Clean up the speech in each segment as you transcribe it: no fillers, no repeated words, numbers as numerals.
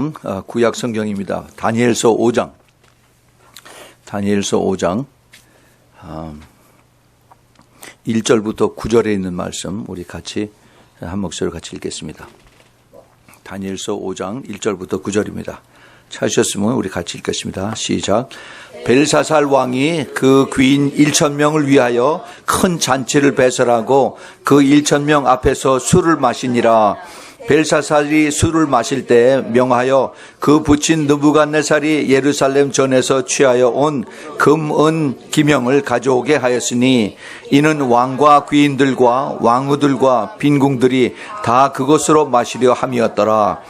말씀 구약 성경입니다. 다니엘서 5장. 다니엘서 5장 1절부터 9절에 있는 말씀 우리 같이 한 목소리로 같이 읽겠습니다. 다니엘서 5장 1절부터 9절입니다. 찾으셨으면 우리 같이 읽겠습니다. 시작. 벨사살 왕이 그 귀인 1,000명을 위하여 큰 잔치를 배설하고 그 1,000명 앞에서 술을 마시니라. 벨사살이 술을 마실 때 명하여 그 부친 느부갓네살이 예루살렘 전에서 취하여 온 금, 은, 기명을 가져오게 하였으니 이는 왕과 귀인들과 왕후들과 빈궁들이 다 그것으로 마시려 함이었더라.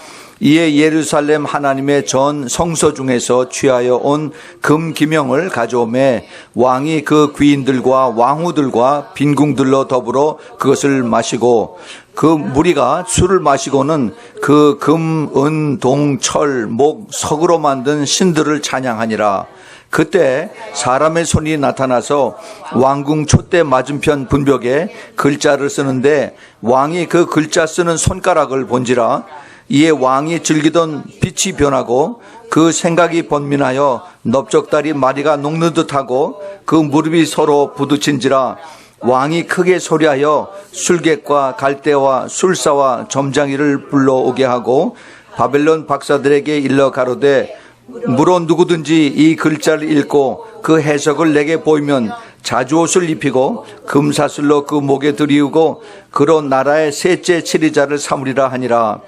이에 예루살렘 하나님의 전 성소 중에서 취하여 온 금 기명을 가져오매 왕이 그 귀인들과 왕후들과 빈궁들로 더불어 그것을 마시고 그 무리가 술을 마시고는 그 금, 은, 동, 철, 목, 석으로 만든 신들을 찬양하니라. 그때 사람의 손이 나타나서 왕궁 촛대 맞은편 분벽에 글자를 쓰는데 왕이 그 글자 쓰는 손가락을 본지라. 이에 왕이 즐기던 빛이 변하고 그 생각이 번민하여 넓적다리 마리가 녹는 듯하고 그 무릎이 서로 부딪힌지라. 왕이 크게 소리하여 술객과 갈대와 술사와 점장이를 불러오게 하고 바벨론 박사들에게 일러 가로되 무로 누구든지 이 글자를 읽고 그 해석을 내게 보이면 자주옷을 입히고 금사슬로 그 목에 들이우고 그로 나라의 셋째 치리자를 삼으리라 하니라.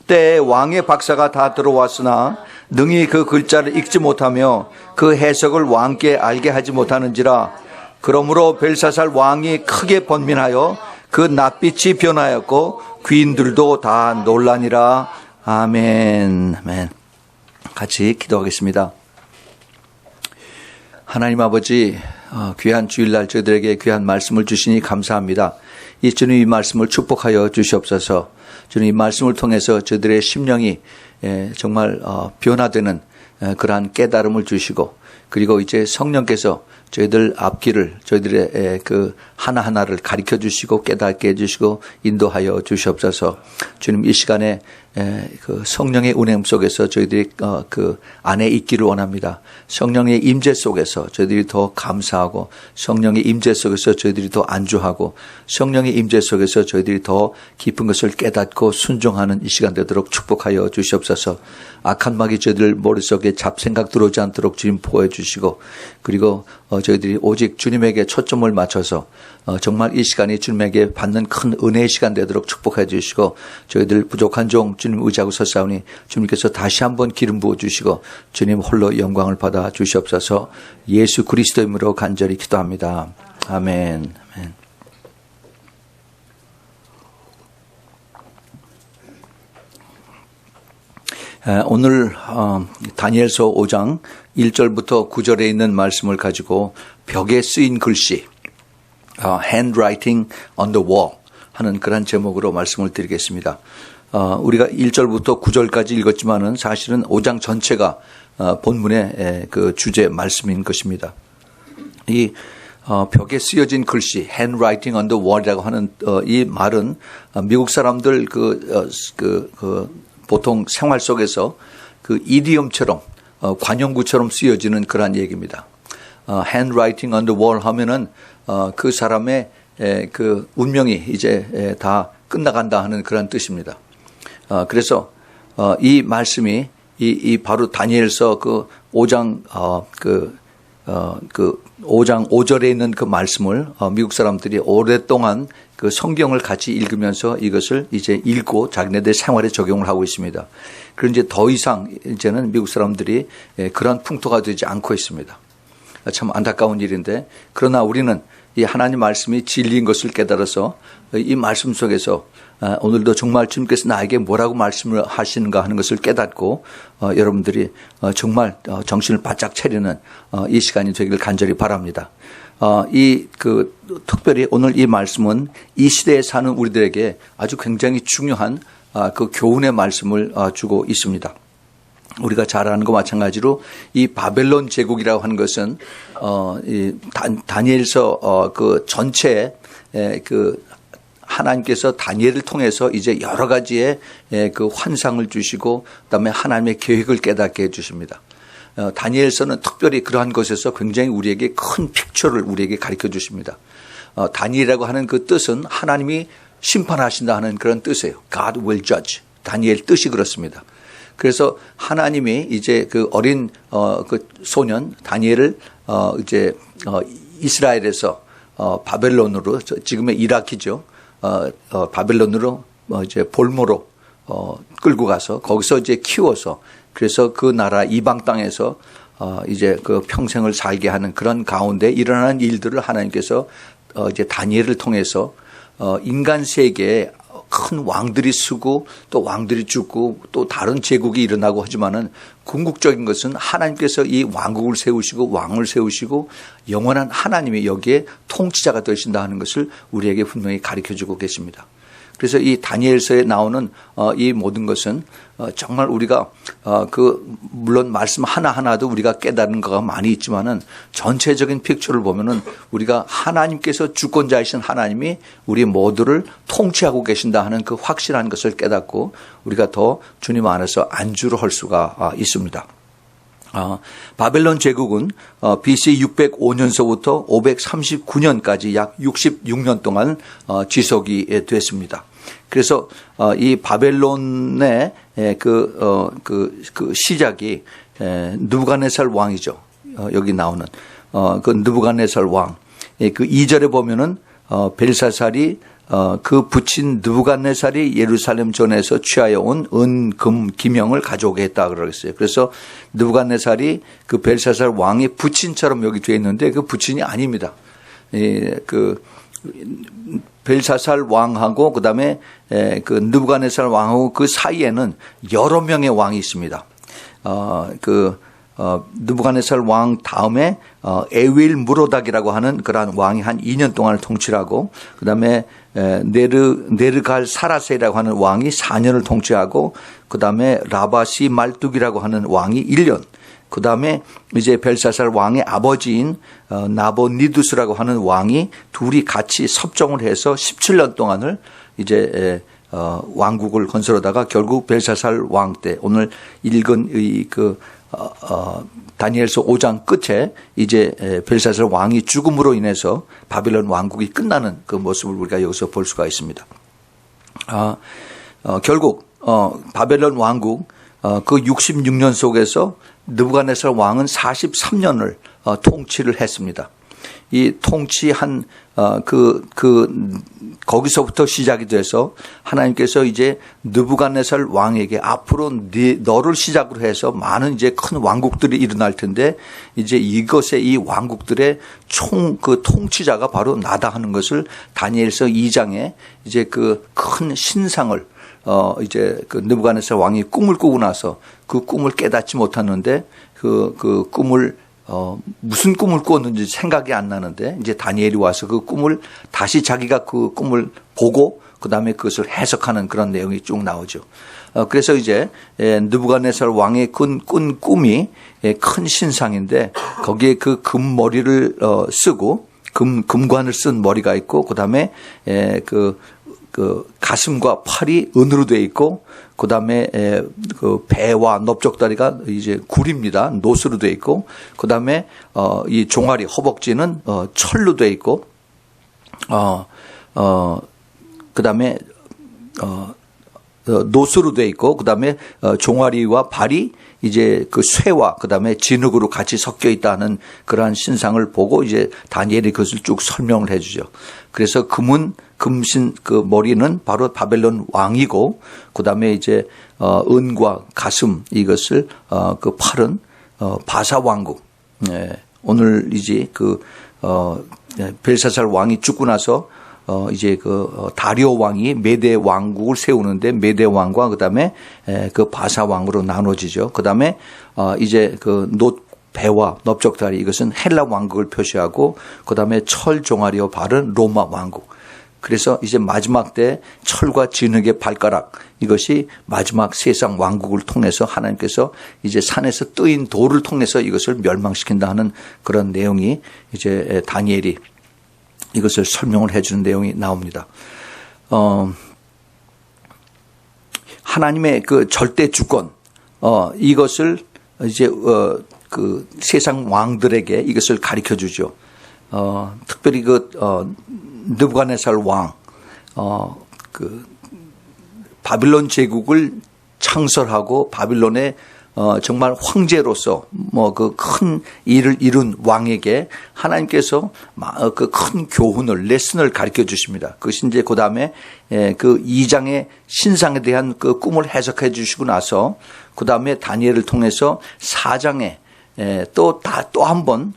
때에 왕의 박사가 다 들어왔으나 능히 그 글자를 읽지 못하며 그 해석을 왕께 알게 하지 못하는지라. 그러므로 벨사살 왕이 크게 번민하여 그 낯빛이 변하였고 귀인들도 다 놀라니라. 아멘. 아멘. 같이 기도하겠습니다. 하나님 아버지, 귀한 주일날 저희들에게 귀한 말씀을 주시니 감사합니다. 이 주님 이 말씀을 축복하여 주시옵소서. 주님 이 말씀을 통해서 저희들의 심령이 정말 변화되는 그러한 깨달음을 주시고, 그리고 이제 성령께서 저희들 앞길을 저희들의 그 하나하나를 가르쳐 주시고 깨닫게 해주시고 인도하여 주시옵소서. 주님 이 시간에 그 성령의 운행 속에서 저희들이 그 안에 있기를 원합니다. 성령의 임재 속에서 저희들이 더 감사하고, 성령의 임재 속에서 저희들이 더 안주하고, 성령의 임재 속에서 저희들이 더 깊은 것을 깨닫고 순종하는 이 시간 되도록 축복하여 주시옵소서. 악한 마귀 저희들 머릿속에 잡생각 들어오지 않도록 주님 보호해 주시고, 그리고 저희들이 오직 주님에게 초점을 맞춰서 정말 이 시간이 주님에게 받는 큰 은혜의 시간 되도록 축복해 주시고, 저희들 부족한 종 주님 의지하고 섰사오니 주님께서 다시 한번 기름 부어 주시고 주님 홀로 영광을 받아 주시옵소서. 예수 그리스도 이름으로 간절히 기도합니다. 아멘. 아멘. 오늘 다니엘서 5장 1절부터 9절에 있는 말씀을 가지고 벽에 쓰인 글씨, handwriting on the wall 하는 그런 제목으로 말씀을 드리겠습니다. 우리가 1절부터 9절까지 읽었지만은 사실은 5장 전체가 본문의 그 주제 말씀인 것입니다. 이 벽에 쓰여진 글씨, handwriting on the wall이라고 하는 이 말은 미국 사람들 보통 생활 속에서 그 이디엄처럼 관용구처럼 쓰여지는 그러한 얘기입니다. handwriting on the wall 하면은 그 사람의 그 운명이 이제 다 끝나간다 하는 그런 뜻입니다. 그래서 이 말씀이 이 바로 다니엘서 그 5장 5장 5절에 있는 그 말씀을 미국 사람들이 오랫동안 그 성경을 같이 읽으면서 이것을 이제 읽고 자기네들 생활에 적용을 하고 있습니다. 그런데 이제 더 이상 이제는 미국 사람들이 그런 풍토가 되지 않고 있습니다. 참 안타까운 일인데, 그러나 우리는 이 하나님 말씀이 진리인 것을 깨달아서 이 말씀 속에서 오늘도 정말 주님께서 나에게 뭐라고 말씀을 하시는가 하는 것을 깨닫고 여러분들이 정말 정신을 바짝 차리는 이 시간이 되기를 간절히 바랍니다. 특별히 오늘 이 말씀은 이 시대에 사는 우리들에게 아주 굉장히 중요한 그 교훈의 말씀을 주고 있습니다. 우리가 잘 아는 것 마찬가지로 이 바벨론 제국이라고 하는 것은 이 다니엘서 그 전체에 그 하나님께서 다니엘을 통해서 이제 여러 가지의 그 환상을 주시고 그다음에 하나님의 계획을 깨닫게 해 주십니다. 다니엘서는 특별히 그러한 것에서 굉장히 우리에게 큰 픽처를 우리에게 가르쳐 주십니다. 다니엘이라고 하는 그 뜻은 하나님이 심판하신다 하는 그런 뜻이에요. God will judge. 다니엘 뜻이 그렇습니다. 그래서 하나님이 이제 그 어린 그 소년 다니엘을 이제 이스라엘에서 바벨론으로 지금의 이라크죠. 바벨론으로 이제 볼모로 끌고 가서 거기서 이제 키워서 그래서 그 나라 이방 땅에서 이제 그 평생을 살게 하는 그런 가운데 일어나는 일들을 하나님께서 이제 다니엘을 통해서 인간 세계에 큰 왕들이 쓰고 또 왕들이 죽고 또 다른 제국이 일어나고 하지만은 궁극적인 것은 하나님께서 이 왕국을 세우시고 왕을 세우시고 영원한 하나님이 여기에 통치자가 되신다 하는 것을 우리에게 분명히 가르쳐 주고 계십니다. 그래서 이 다니엘서에 나오는 이 모든 것은 정말 우리가 물론 말씀 하나하나도 우리가 깨달은 거가 많이 있지만은 전체적인 픽처를 보면은 우리가 하나님께서 주권자이신 하나님이 우리 모두를 통치하고 계신다 하는 그 확실한 것을 깨닫고 우리가 더 주님 안에서 안주를 할 수가 있습니다. 바벨론 제국은 BC 605년서부터 539년까지 약 66년 동안 지속이 됐습니다. 그래서 이 바벨론의 그 시작이 느부갓네살 왕이죠. 여기 나오는 그 느부갓네살 왕. 그 2절에 보면은 벨사살이 그 부친 느부갓네살이 예루살렘 전에서 취하여 온 은, 금, 기명을 가져오게 했다 그러겠어요. 그래서 느부갓네살이 그 벨사살 왕의 부친처럼 여기 되어 있는데 그 부친이 아닙니다. 그 벨사살 왕하고 그다음에 그 느부갓네살 왕하고 그 사이에는 여러 명의 왕이 있습니다. 느부갓네살 왕 다음에 에윌 무로닥이라고 하는 그러한 왕이 한 2년 동안을 통치하고 그다음에 네르갈 사라세라고 하는 왕이 4년을 통치하고 그다음에 라바시 말뚝이라고 하는 왕이 1년 그 다음에 이제 벨사살 왕의 아버지인 나보니두스라고 하는 왕이 둘이 같이 섭정을 해서 17년 동안을 이제 왕국을 건설하다가 결국 벨사살 왕 때 오늘 읽은 다니엘서 5장 끝에 이제 벨사살 왕이 죽음으로 인해서 바벨론 왕국이 끝나는 그 모습을 우리가 여기서 볼 수가 있습니다. 결국 바벨론 왕국 그 66년 속에서 느부갓네살 왕은 43년을 통치를 했습니다. 이 통치한 거기서부터 시작이 돼서 하나님께서 이제 느부갓네살 왕에게 앞으로 너를 시작으로 해서 많은 이제 큰 왕국들이 일어날 텐데 이제 이것의 이 왕국들의 그 통치자가 바로 나다 하는 것을 다니엘서 2장에 이제 그 큰 신상을 이제 그 느부갓네살 왕이 꿈을 꾸고 나서 그 꿈을 깨닫지 못하는데 그 꿈을 무슨 꿈을 꾸었는지 생각이 안 나는데 이제 다니엘이 와서 그 꿈을 다시 자기가 그 꿈을 보고 그다음에 그것을 해석하는 그런 내용이 쭉 나오죠. 그래서 이제 느부갓네살 왕의 꾼 꿈이 큰 신상인데 거기에 그 금머리를 쓰고 금관을 쓴 머리가 있고 그다음에 그 가슴과 팔이 은으로 되어 있고 그다음에 그 배와 넓적다리가 이제 굴입니다. 노스로 되어 있고 그다음에 이 종아리 허벅지는 철로 되어 있고 그다음에 노스로 되어 있고 그다음에 종아리와 발이 이제 그 쇠와 그다음에 진흙으로 같이 섞여 있다는 그러한 신상을 보고 이제 다니엘이 그것을 쭉 설명을 해 주죠. 그래서 금신 그 머리는 바로 바벨론 왕이고 그다음에 이제 은과 가슴 이것을 그 팔은 바사 왕국. 오늘 이제 그 벨사살 왕이 죽고 나서 이제 그 다리오 왕이 메대 왕국을 세우는데 메대 왕과 그다음에 그 바사 왕으로 나눠지죠. 그다음에 이제 그 배와 넓적다리 이것은 헬라 왕국을 표시하고 그다음에 철 종아리와 발은 로마 왕국. 그래서 이제 마지막 때 철과 진흙의 발가락 이것이 마지막 세상 왕국을 통해서 하나님께서 이제 산에서 뜨인 돌을 통해서 이것을 멸망시킨다 하는 그런 내용이 이제 다니엘이 이것을 설명을 해 주는 내용이 나옵니다. 하나님의 그 절대 주권, 이것을 이제 그 세상 왕들에게 이것을 가르쳐 주죠. 특별히 그 느부갓네살 왕, 그 바빌론 제국을 창설하고 바빌론의 정말 황제로서 뭐 그 큰 일을 이룬 왕에게 하나님께서 그 큰 교훈을, 레슨을 가르쳐 주십니다. 그것이 이제 그 다음에 그 2장의 신상에 대한 그 꿈을 해석해 주시고 나서 그 다음에 다니엘을 통해서 4장에 또 한 번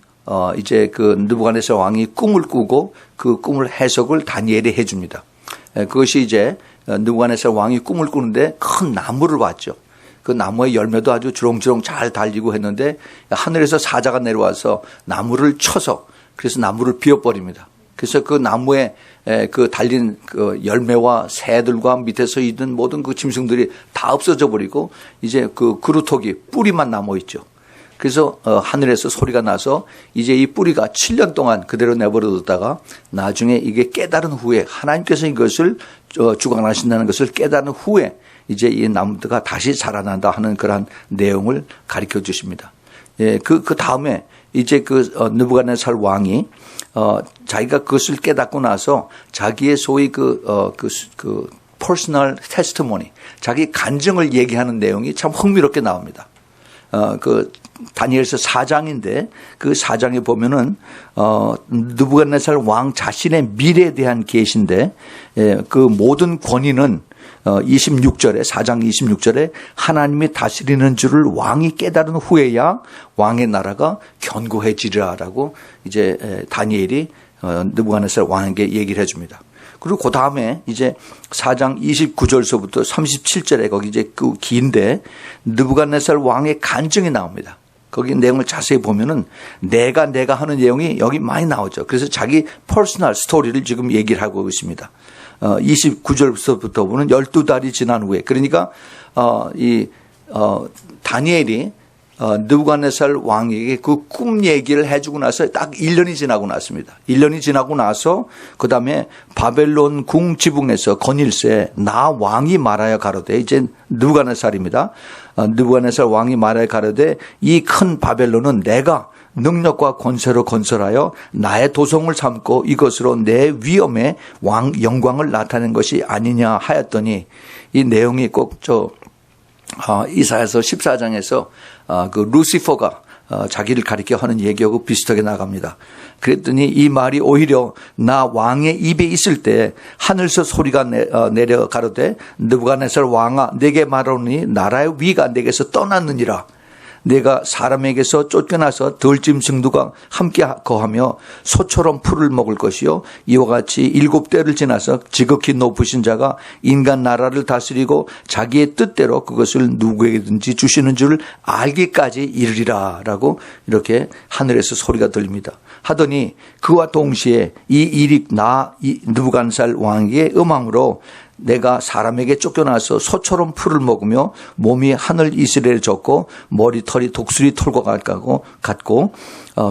이제 그 느부갓네살 왕이 꿈을 꾸고 그 꿈을 해석을 다니엘이 해 줍니다. 그것이 이제 느부갓네살 왕이 꿈을 꾸는데 큰 나무를 봤죠. 그 나무의 열매도 아주 주렁주렁 잘 달리고 했는데 하늘에서 사자가 내려와서 나무를 쳐서 그래서 나무를 비워버립니다. 그래서 그 나무에 그 달린 그 열매와 새들과 밑에서 있는 모든 그 짐승들이 다 없어져 버리고 이제 그 그루터기 뿌리만 남아 있죠. 그래서 하늘에서 소리가 나서 이제 이 뿌리가 7년 동안 그대로 내버려뒀다가 나중에 이게 깨달은 후에 하나님께서 이것을 주관하신다는 것을 깨달은 후에 이제 이 나무가 다시 자라난다 하는 그러한 내용을 가르쳐 주십니다. 예, 그 다음에 이제 그 느부갓네살 왕이 자기가 그것을 깨닫고 나서 자기의 소위 그 퍼스널 테스티모니, 자기 간증을 얘기하는 내용이 참 흥미롭게 나옵니다. 그 다니엘서 4장인데 그 4장에 보면은 느부갓네살 왕 자신의 미래에 대한 계시인데 그 모든 권위는 26절에 4장 26절에 하나님이 다스리는 줄을 왕이 깨달은 후에야 왕의 나라가 견고해지리라라고 이제 다니엘이 느부갓네살 왕에게 얘기를 해줍니다. 그리고 그 다음에 이제 4장 29절서부터 37절에 거기 이제 그 긴데 느부갓네살 왕의 간증이 나옵니다. 거기 내용을 자세히 보면은 내가 하는 내용이 여기 많이 나오죠. 그래서 자기 퍼스널 스토리를 지금 얘기를 하고 있습니다. 29절부터 보면 12달이 지난 후에 그러니까 다니엘이 느부갓네살 왕에게 그 꿈 얘기를 해주고 나서 딱 1년이 지나고 났습니다. 1년이 지나고 나서 그 다음에 바벨론 궁 지붕에서 건일세 나 왕이 말하여 가로되 이제 느부갓네살입니다. 느부갓네살 왕이 말하여 가로되 이 큰 바벨론은 내가 능력과 권세로 건설하여 나의 도성을 삼고 이것으로 내 위엄의 왕 영광을 나타낸 것이 아니냐 하였더니 이 내용이 꼭 이사야서 14장에서 그 루시퍼가 자기를 가리켜 하는 얘기하고 비슷하게 나갑니다. 그랬더니 이 말이 오히려 나 왕의 입에 있을 때 하늘에서 소리가 내려 가로되 느부갓네살 왕아 내게 말하노니 나라의 위가 내게서 떠났느니라. 내가 사람에게서 쫓겨나서 들짐승들과 함께 거하며 소처럼 풀을 먹을 것이요 이와 같이 7대를 지나서 지극히 높으신 자가 인간 나라를 다스리고 자기의 뜻대로 그것을 누구에게든지 주시는 줄 알기까지 이르리라 라고 이렇게 하늘에서 소리가 들립니다. 하더니 그와 동시에 이 일이 느부갓네살 왕에게 음함으로 내가 사람에게 쫓겨나서 소처럼 풀을 먹으며 몸이 하늘 이스라엘에 졌고 머리털이 독수리 털과 같고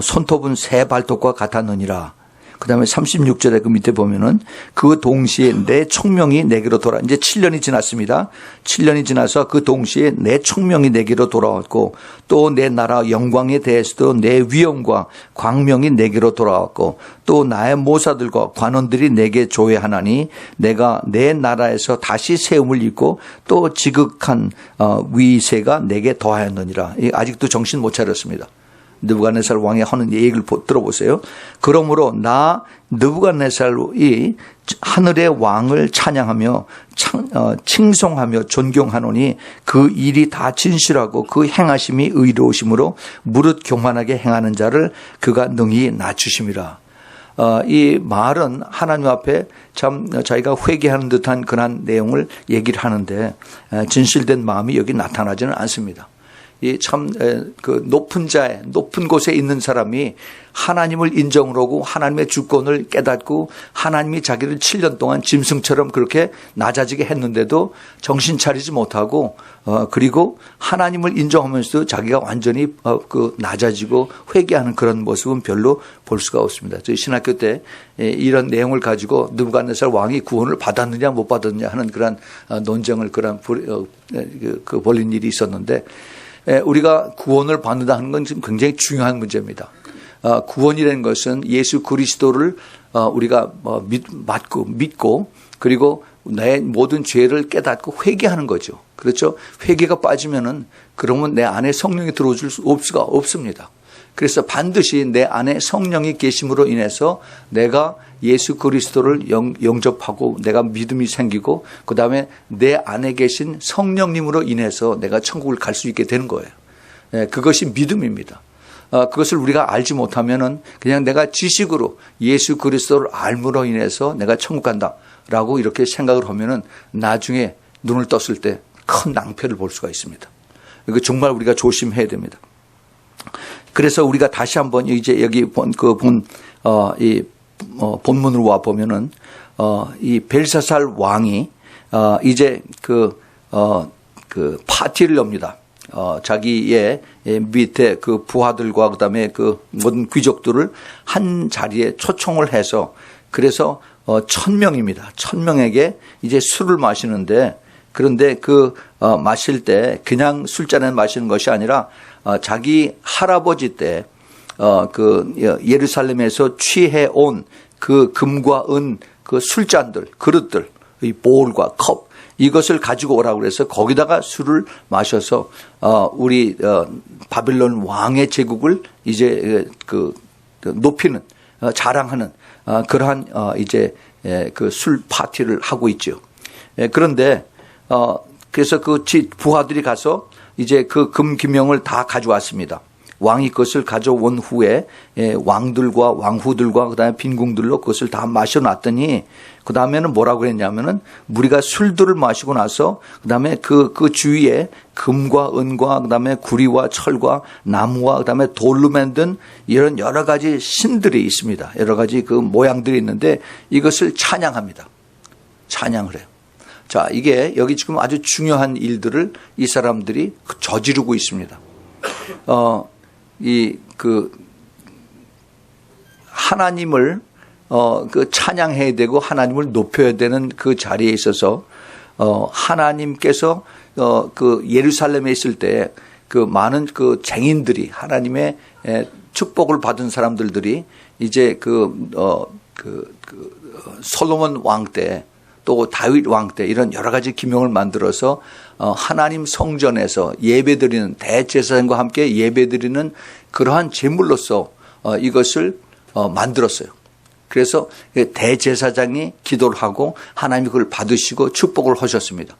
손톱은 새 발톱과 같았느니라. 그 다음에 36절에 그 밑에 보면은 그 동시에 내 총명이 내게로 이제 7년이 지났습니다. 7년이 지나서 그 동시에 내 총명이 내게로 돌아왔고 또 내 나라 영광에 대해서도 내 위엄과 광명이 내게로 돌아왔고 또 나의 모사들과 관원들이 내게 조회하나니 내가 내 나라에서 다시 세움을 입고 또 지극한 위세가 내게 더하였느니라. 아직도 정신 못 차렸습니다. 느부갓네살 왕이 하는 얘기를 들어보세요. 그러므로 나 느부갓네살이 하늘의 왕을 찬양하며 칭송하며 존경하노니 그 일이 다 진실하고 그 행하심이 의로우심으로 무릇 교만하게 행하는 자를 그가 능히 낮추심이라. 이 말은 하나님 앞에 참 자기가 회개하는 듯한 그런 내용을 얘기를 하는데 진실된 마음이 여기 나타나지는 않습니다. 이 참 그 높은 곳에 있는 사람이 하나님을 인정하고 하나님의 주권을 깨닫고 하나님이 자기를 7년 동안 짐승처럼 그렇게 낮아지게 했는데도 정신 차리지 못하고 그리고 하나님을 인정하면서도 자기가 완전히 그 낮아지고 회개하는 그런 모습은 별로 볼 수가 없습니다. 저희 신학교 때 이런 내용을 가지고 느부갓네살 왕이 구원을 받았느냐 못 받았느냐 하는 그런 논쟁을 그 벌린 일이 있었는데 우리가 구원을 받는다 하는 건 지금 굉장히 중요한 문제입니다. 구원이라는 것은 예수 그리스도를 우리가 믿고 그리고 내 모든 죄를 깨닫고 회개하는 거죠. 그렇죠? 회개가 빠지면은 그러면 내 안에 성령이 들어올 수가 없습니다. 그래서 반드시 내 안에 성령이 계심으로 인해서 내가 예수 그리스도를 영접하고 내가 믿음이 생기고 그다음에 내 안에 계신 성령님으로 인해서 내가 천국을 갈 수 있게 되는 거예요. 그것이 믿음입니다. 그것을 우리가 알지 못하면은 그냥 내가 지식으로 예수 그리스도를 알므로 인해서 내가 천국 간다라고 이렇게 생각을 하면은 나중에 눈을 떴을 때 큰 낭패를 볼 수가 있습니다. 이거 정말 우리가 조심해야 됩니다. 그래서 우리가 다시 한번 이제 여기 본문으로 와 보면은 이 벨사살 왕이 이제 그 파티를 엽니다. 자기의 밑에 그 부하들과 그다음에 그 모든 귀족들을 한 자리에 초청을 해서 그래서 1000명입니다. 1000명에게 이제 술을 마시는데 그런데 마실 때 그냥 술잔에 마시는 것이 아니라 자기 할아버지 때 예루살렘에서 취해온 그 금과 은 그 술잔들, 그릇들, 이 볼과 컵 이것을 가지고 오라고 그래서 거기다가 술을 마셔서 우리 바빌론 왕의 제국을 이제 높이는 자랑하는 그러한 이제 그 술 파티를 하고 있죠. 그런데 그래서 그 부하들이 가서 이제 그 금기명을 다 가져왔습니다. 왕이 그것을 가져온 후에 왕들과 왕후들과 그다음에 빈궁들로 그것을 다 마셔놨더니 그 다음에는 뭐라고 했냐면은 우리가 술들을 마시고 나서 그다음에 그 주위에 금과 은과 그다음에 구리와 철과 나무와 그다음에 돌로 만든 이런 여러 가지 신들이 있습니다. 여러 가지 그 모양들이 있는데 이것을 찬양합니다. 찬양을 해요. 자, 이게 여기 지금 아주 중요한 일들을 이 사람들이 저지르고 있습니다. 하나님을 찬양해야 되고 하나님을 높여야 되는 그 자리에 있어서 하나님께서 예루살렘에 있을 때 그 많은 그 쟁인들이 하나님의 축복을 받은 사람들이 이제 솔로몬 왕 때 또 다윗 왕 때 이런 여러 가지 기명을 만들어서 하나님 성전에서 예배드리는 대제사장과 함께 예배드리는 그러한 제물로서 이것을 만들었어요. 그래서 대제사장이 기도를 하고 하나님이 그걸 받으시고 축복을 하셨습니다.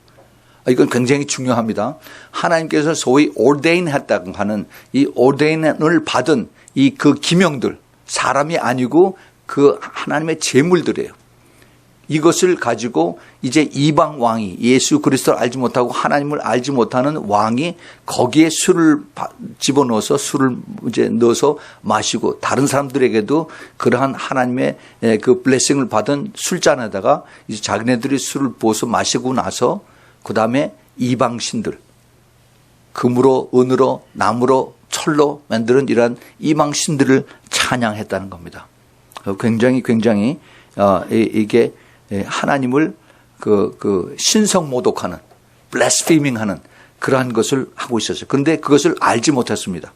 이건 굉장히 중요합니다. 하나님께서 소위 ordain 했다고 하는 이 ordain을 받은 그 기명들 사람이 아니고 그 하나님의 제물들이에요. 이것을 가지고 이제 이방 왕이 예수 그리스도를 알지 못하고 하나님을 알지 못하는 왕이 거기에 술을 집어넣어서 술을 이제 넣어서 마시고 다른 사람들에게도 그러한 하나님의 그 블레싱을 받은 술잔에다가 이제 자기네들이 술을 부어서 마시고 나서 그 다음에 이방 신들 금으로 은으로 나무로 철로 만드는 이러한 이방 신들을 찬양했다는 겁니다. 굉장히 이게 하나님을 신성 모독하는 블래스피밍하는 그러한 것을 하고 있었어요. 그런데 그것을 알지 못했습니다.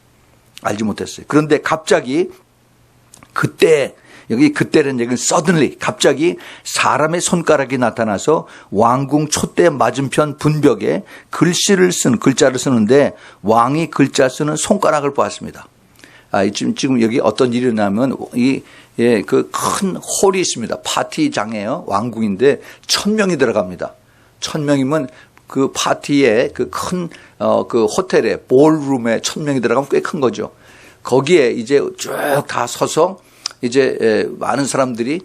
알지 못했어요. 그런데 갑자기 그때는 얘기는 suddenly 갑자기 사람의 손가락이 나타나서 왕궁 촛대 맞은편 분벽에 글자를 쓰는데 왕이 글자 쓰는 손가락을 보았습니다. 지금 여기 어떤 일이 일어나면 그 큰 홀이 있습니다. 파티장이에요. 왕궁인데 1000명이 들어갑니다. 1000명이면 그 파티에 그 큰 그 호텔에 볼룸에 1000명이 들어가면 꽤 큰 거죠. 거기에 이제 쭉 다 서서 이제 많은 사람들이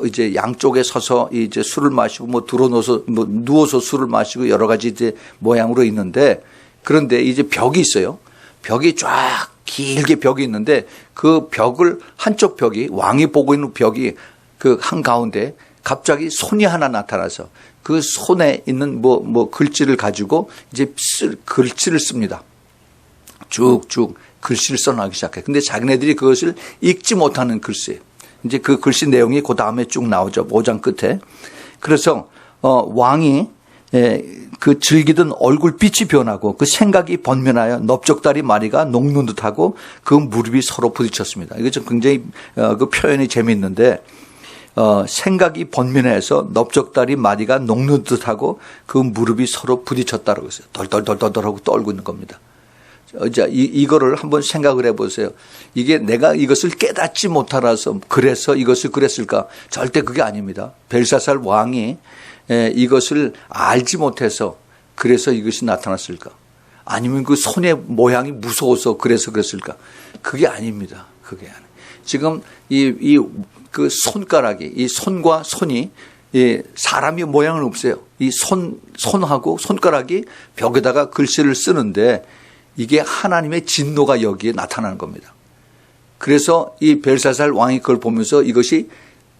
이제 양쪽에 서서 이제 술을 마시고 누워서 술을 마시고 여러 가지 이제 모양으로 있는데 그런데 이제 벽이 있어요. 벽이 쫙 길게 벽이 있는데 그 벽을 한쪽 벽이 왕이 보고 있는 벽이 그 한가운데 갑자기 손이 하나 나타나서 그 손에 있는 뭐 글씨를 가지고 이제 글씨를 씁니다. 쭉쭉 글씨를 써나가기 시작해. 근데 자기네들이 그것을 읽지 못하는 글씨예요. 이제 그 글씨 내용이 그 다음에 쭉 나오죠. 5장 끝에. 그래서 왕이 그 즐기던 얼굴빛이 변하고 그 생각이 번면하여 넓적다리 마리가 녹는 듯하고 그 무릎이 서로 부딪혔습니다. 이거 좀 굉장히 그 표현이 재미있는데 생각이 번면해서 넓적다리 마리가 녹는 듯하고 그 무릎이 서로 부딪혔다라고 했어요. 덜덜덜덜하고 떨고 있는 겁니다. 자, 이거를 한번 생각을 해보세요. 이게 내가 이것을 깨닫지 못하라서 그래서 이것을 그랬을까? 절대 그게 아닙니다. 벨사살 왕이 이것을 알지 못해서 그래서 이것이 나타났을까? 아니면 그 손의 모양이 무서워서 그래서 그랬을까? 그게 아닙니다. 그게 아니에요. 지금 그 손가락이, 이 손과 손이 사람의 모양은 없어요. 이 손하고 손가락이 벽에다가 글씨를 쓰는데 이게 하나님의 진노가 여기에 나타나는 겁니다. 그래서 이 벨사살 왕이 그걸 보면서 이것이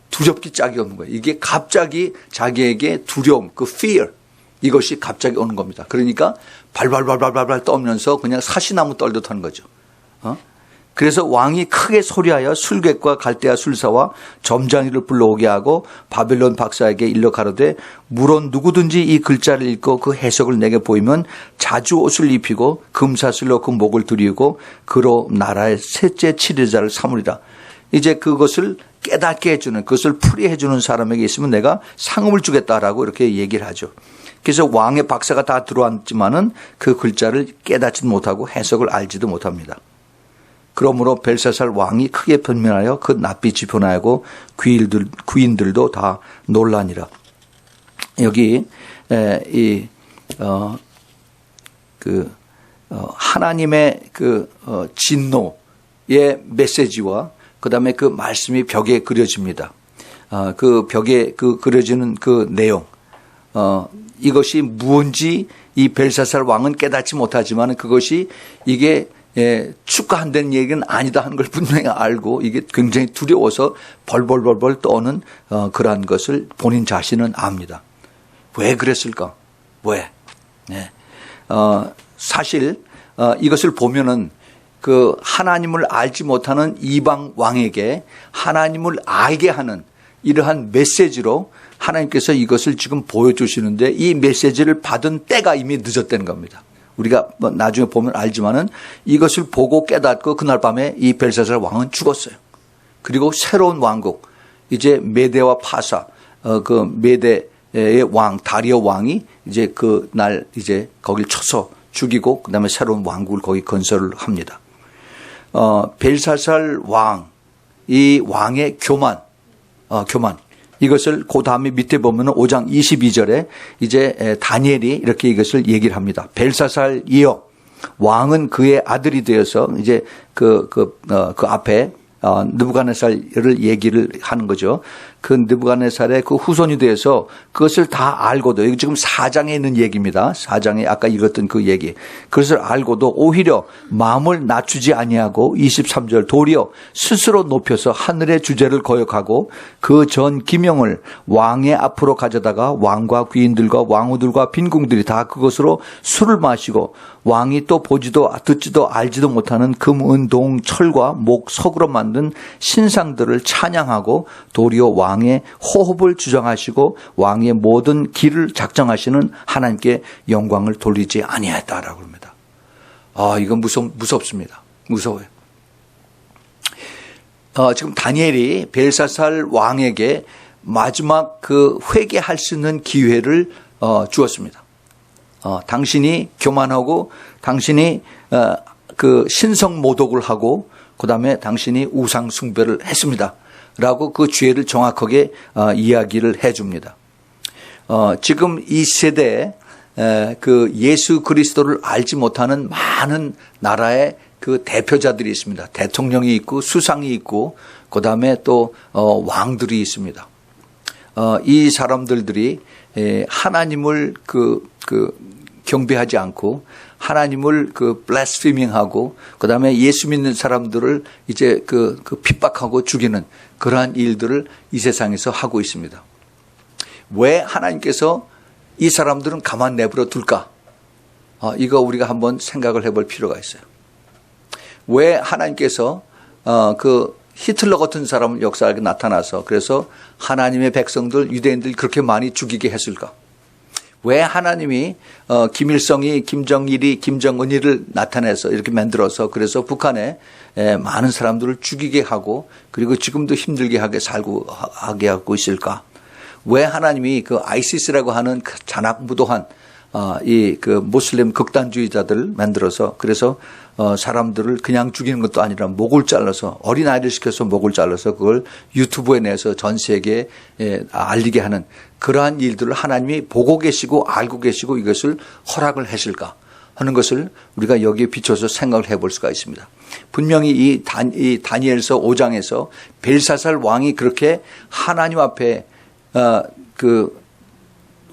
두렵기 짝이 없는 거예요. 이게 갑자기 자기에게 두려움, 그 fear, 이것이 갑자기 오는 겁니다. 그러니까 발발발발발 떨면서 그냥 사시나무 떨듯 하는 거죠. 그래서 왕이 크게 소리하여 술객과 갈대아 술사와 점장이를 불러오게 하고 바벨론 박사에게 일러 가로되 물론 누구든지 이 글자를 읽고 그 해석을 내게 보이면 자주 옷을 입히고 금사슬로 그 목을 두리우고 그로 나라의 셋째 치료자를 삼으리라. 이제 그것을 깨닫게 해주는, 그것을 풀이해 주는 사람에게 있으면 내가 상금을 주겠다라고 이렇게 얘기를 하죠. 그래서 왕의 박사가 다 들어왔지만은 그 글자를 깨닫지 못하고 해석을 알지도 못합니다. 그러므로 벨사살 왕이 크게 변면하여 그 낯빛이 변하고 귀인들도 다 놀라니라. 여기 하나님의 진노의 메시지와 그다음에 그 말씀이 벽에 그려집니다. 그 벽에 그려지는 그 내용, 이것이 무언지 이 벨사살 왕은 깨닫지 못하지만 그것이 이게 축하한다는 얘기는 아니다 하는 걸 분명히 알고 이게 굉장히 두려워서 벌벌벌벌 떠는 그러한 것을 본인 자신은 압니다. 왜 그랬을까? 왜? 네. 사실 이것을 보면은 그 하나님을 알지 못하는 이방 왕에게 하나님을 알게 하는 이러한 메시지로 하나님께서 이것을 지금 보여주시는데 이 메시지를 받은 때가 이미 늦었다는 겁니다. 우리가 나중에 보면 알지만은 이것을 보고 깨닫고 그날 밤에 이 벨사살 왕은 죽었어요. 그리고 새로운 왕국, 이제 메대와 파사, 그 메대의 왕, 다리오 왕이 이제 그날 이제 거길 쳐서 죽이고 그다음에 새로운 왕국을 거기 건설을 합니다. 벨사살 왕, 이 왕의 교만. 이것을 그 다음에 밑에 보면 5장 22절에 이제 다니엘이 이렇게 이것을 얘기를 합니다. 벨사살이여, 왕은 그의 아들이 되어서 이제 그 앞에 느부갓네살을 얘기를 하는 거죠. 그 느부갓네살의 그 후손이 되어서 그것을 다 알고도, 여기 지금 4장에 있는 얘기입니다. 4장에 아까 읽었던 그 얘기. 그것을 알고도 오히려 마음을 낮추지 아니하고 23절 도리어 스스로 높여서 하늘의 주제를 거역하고 그 전 기명을 왕의 앞으로 가져다가 왕과 귀인들과 왕후들과 빈궁들이 다 그것으로 술을 마시고 왕이 또 보지도 듣지도 알지도 못하는 금, 은, 동, 철과 목, 석으로 만든 신상들을 찬양하고 도리어 왕의 호흡을 주장하시고 왕의 모든 길을 작정하시는 하나님께 영광을 돌리지 아니하였다라고 합니다. 이건 무섭습니다. 무서워요. 지금 다니엘이 벨사살 왕에게 마지막 그 회개할 수 있는 기회를 주었습니다. 당신이 교만하고 당신이 그 신성 모독을 하고 그다음에 당신이 우상 숭배를 했습니다. 라고 그 죄를 정확하게 이야기를 해줍니다. 지금 이 세대에 그 예수 그리스도를 알지 못하는 많은 나라의 그 대표자들이 있습니다. 대통령이 있고 수상이 있고 그다음에 또 왕들이 있습니다. 이 사람들이 하나님을 경배하지 않고 하나님을 블래스피밍하고 그다음에 예수 믿는 사람들을 이제 핍박하고 죽이는 그러한 일들을 이 세상에서 하고 있습니다. 왜 하나님께서 이 사람들은 가만 내버려 둘까? 이거 우리가 한번 생각을 해볼 필요가 있어요. 왜 하나님께서 히틀러 같은 사람 역사에 나타나서 그래서 하나님의 백성들 유대인들 그렇게 많이 죽이게 했을까? 왜 하나님이 김일성이 김정일이 김정은이를 나타내서 이렇게 만들어서 그래서 북한에 많은 사람들을 죽이게 하고 그리고 지금도 힘들게 하게 하고 있을까? 왜 하나님이 아이시스라고 하는 잔악무도한 모슬림 극단주의자들을 만들어서 그래서 사람들을 그냥 죽이는 것도 아니라 목을 잘라서 어린아이를 시켜서 목을 잘라서 그걸 유튜브에 내서 전 세계에 알리게 하는 그러한 일들을 하나님이 보고 계시고 알고 계시고 이것을 허락을 하실까 하는 것을 우리가 여기에 비춰서 생각을 해볼 수가 있습니다. 분명히 이 다니엘서 5장에서 벨사살 왕이 그렇게 하나님 앞에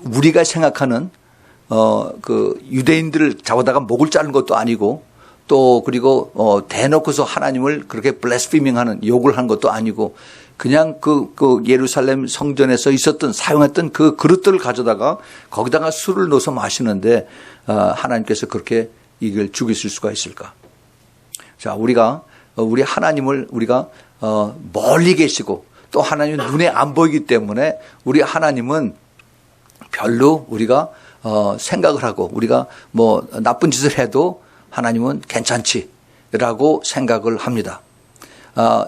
우리가 생각하는 유대인들을 잡아다가 목을 자른 것도 아니고 또 그리고 대놓고서 하나님을 그렇게 블래스피밍하는 욕을 한 것도 아니고 그냥 예루살렘 성전에서 사용했던 그 그릇들을 가져다가 거기다가 술을 넣어서 마시는데 하나님께서 그렇게 이걸 죽이실 수가 있을까? 자, 우리 하나님을 우리가 멀리 계시고 또 하나님 눈에 안 보이기 때문에 우리 하나님은 별로 우리가 생각을 하고 우리가 뭐 나쁜 짓을 해도 하나님은 괜찮지라고 생각을 합니다.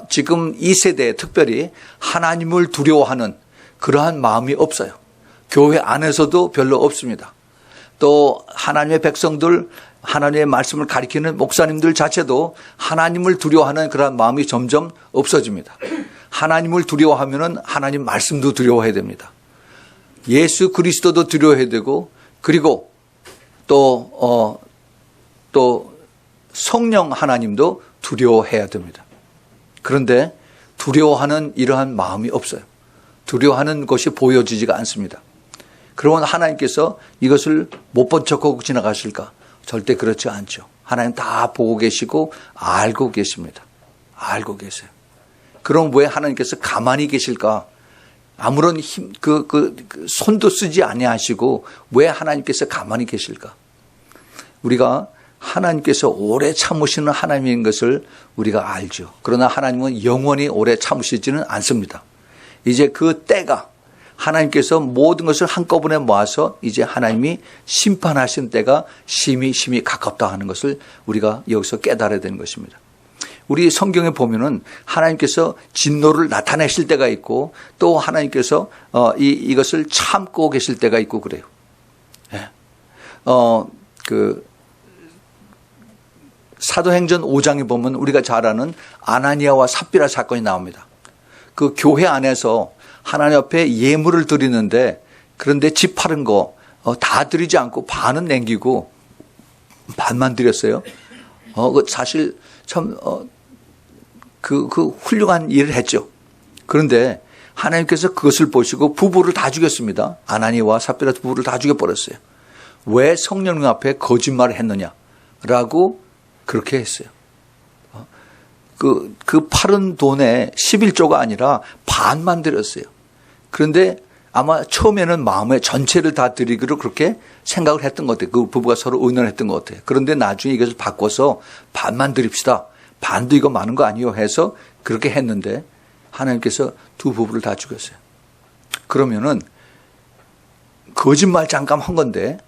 지금 이 세대에 특별히 하나님을 두려워하는 그러한 마음이 없어요. 교회 안에서도 별로 없습니다. 또 하나님의 백성들, 하나님의 말씀을 가리키는 목사님들 자체도 하나님을 두려워하는 그러한 마음이 점점 없어집니다. 하나님을 두려워하면은 하나님 말씀도 두려워해야 됩니다. 예수 그리스도도 두려워해야 되고 그리고 또 성령 하나님도 두려워해야 됩니다. 그런데 두려워하는 이러한 마음이 없어요. 두려워하는 것이 보여지지가 않습니다. 그러면 하나님께서 이것을 못 본 척하고 지나가실까? 절대 그렇지 않죠. 하나님 다 보고 계시고 알고 계십니다. 알고 계세요. 그럼 왜 하나님께서 가만히 계실까? 아무런 손도 쓰지 아니하시고 왜 하나님께서 가만히 계실까? 우리가 하나님께서 오래 참으시는 하나님인 것을 우리가 알죠. 그러나 하나님은 영원히 오래 참으시지는 않습니다. 이제 그 때가 하나님께서 모든 것을 한꺼번에 모아서 이제 하나님이 심판하신 때가 심히 가깝다 하는 것을 우리가 여기서 깨달아야 되는 것입니다. 우리 성경에 보면은 하나님께서 진노를 나타내실 때가 있고 또 하나님께서 이것을 참고 계실 때가 있고 그래요. 예. 사도행전 5장에 보면 우리가 잘 아는 아나니아와 삽비라 사건이 나옵니다. 그 교회 안에서 하나님 앞에 예물을 드리는데 그런데 집 파른 거 다 드리지 않고 반은 남기고 반만 드렸어요. 사실 참 훌륭한 일을 했죠. 그런데 하나님께서 그것을 보시고 부부를 다 죽였습니다. 아나니아와 삽비라 부부를 다 죽여버렸어요. 왜 성령 앞에 거짓말을 했느냐라고 그렇게 했어요. 그 파른 돈에 11조가 아니라 반만 드렸어요. 그런데 아마 처음에는 마음의 전체를 다 드리기로 그렇게 생각을 했던 것 같아요. 그 부부가 서로 의논했던 것 같아요. 그런데 나중에 이것을 바꿔서 반만 드립시다. 반도 이거 많은 거 아니요 해서 그렇게 했는데 하나님께서 두 부부를 다 죽였어요. 그러면은 거짓말 잠깐 한 건데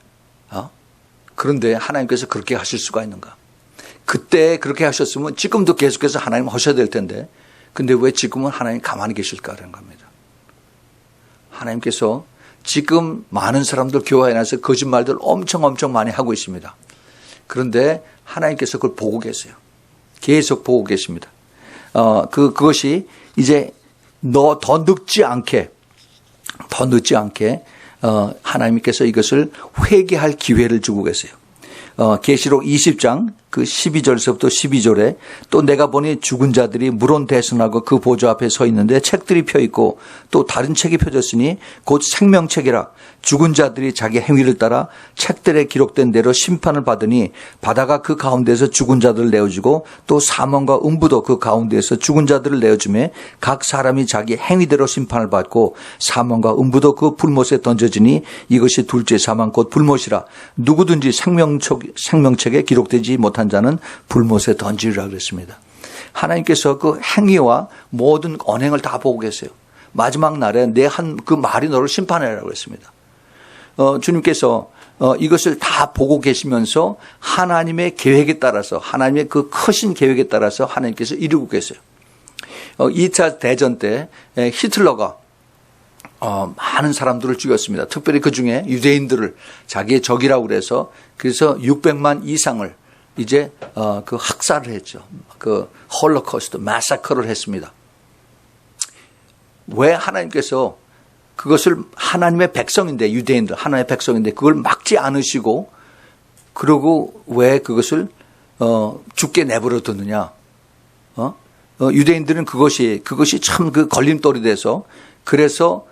그런데 하나님께서 그렇게 하실 수가 있는가? 그때 그렇게 하셨으면 지금도 계속해서 하나님 하셔야 될 텐데 근데 왜 지금은 하나님 가만히 계실까라는 겁니다. 하나님께서 지금 많은 사람들 교회 안에서 거짓말들 엄청 많이 하고 있습니다. 그런데 하나님께서 그걸 보고 계세요. 계속 보고 계십니다. 그것이 이제 더 늦지 않게 하나님께서 이것을 회개할 기회를 주고 계세요. 계시록 20장 그 12절서부터 12절에 또 내가 보니 죽은 자들이 물온 대선하고 그 보좌 앞에 서 있는데 책들이 펴 있고 또 다른 책이 펴졌으니 곧 생명책이라. 죽은 자들이 자기 행위를 따라 책들에 기록된 대로 심판을 받으니 바다가 그 가운데서 죽은 자들을 내어주고 또 사망과 음부도 그 가운데서 죽은 자들을 내어주매 각 사람이 자기 행위대로 심판을 받고 사망과 음부도 그 불못에 던져지니 이것이 둘째 사망 곧 불못이라. 누구든지 생명책에 기록되지 못한 자는 불못에 던지리라 그랬습니다. 하나님께서 그 행위와 모든 언행을 다 보고 계세요. 마지막 날에 내 한 그 말이 너를 심판해라고 했습니다. 주님께서 이것을 다 보고 계시면서 하나님의 계획에 따라서 하나님의 그 크신 계획에 따라서 하나님께서 이루고 계세요. 2차 대전 때 히틀러가 많은 사람들을 죽였습니다. 특별히 그 중에 유대인들을 자기의 적이라고 그래서 600만 이상을 이제 그 학살을 했죠. 그 홀로코스트 마사커를 했습니다. 왜 하나님께서 그것을 하나님의 백성인데 유대인들 하나님의 백성인데 그걸 막지 않으시고 그러고 왜 그것을 죽게 내버려 두느냐? 유대인들은 그것이 참 그 걸림돌이 돼서 그래서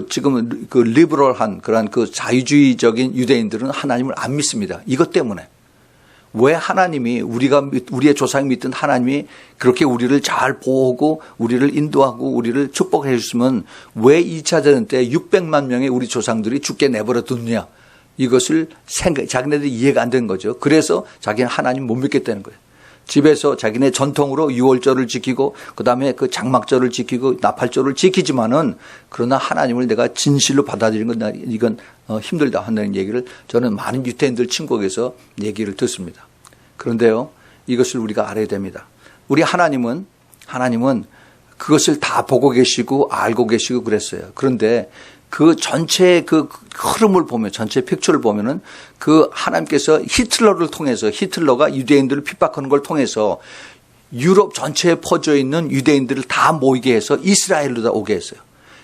지금 그 리버럴한 그런 그 자유주의적인 유대인들은 하나님을 안 믿습니다. 이것 때문에. 왜 하나님이 우리의 조상이 믿던 하나님이 그렇게 우리를 잘 보호하고 우리를 인도하고 우리를 축복해 주시면 왜 2차 대전 때 600만 명의 우리 조상들이 죽게 내버려 두느냐. 이것을 자기네들이 이해가 안 되는 거죠. 그래서 자기는 하나님 못 믿겠다는 거예요. 집에서 자기네 전통으로 유월절을 지키고 그다음에 그 장막절을 지키고 나팔절을 지키지만은 그러나 하나님을 내가 진실로 받아들이는 건 이건 힘들다 한다는 얘기를 저는 많은 유대인들 친구에게서 얘기를 듣습니다. 그런데요, 이것을 우리가 알아야 됩니다. 우리 하나님은 그것을 다 보고 계시고 알고 계시고 그랬어요. 그런데 그 전체의 그 흐름을 보면 전체 픽처를 보면은 그 하나님께서 히틀러를 통해서 히틀러가 유대인들을 핍박하는 걸 통해서 유럽 전체에 퍼져 있는 유대인들을 다 모이게 해서 이스라엘로 다 오게 했어요.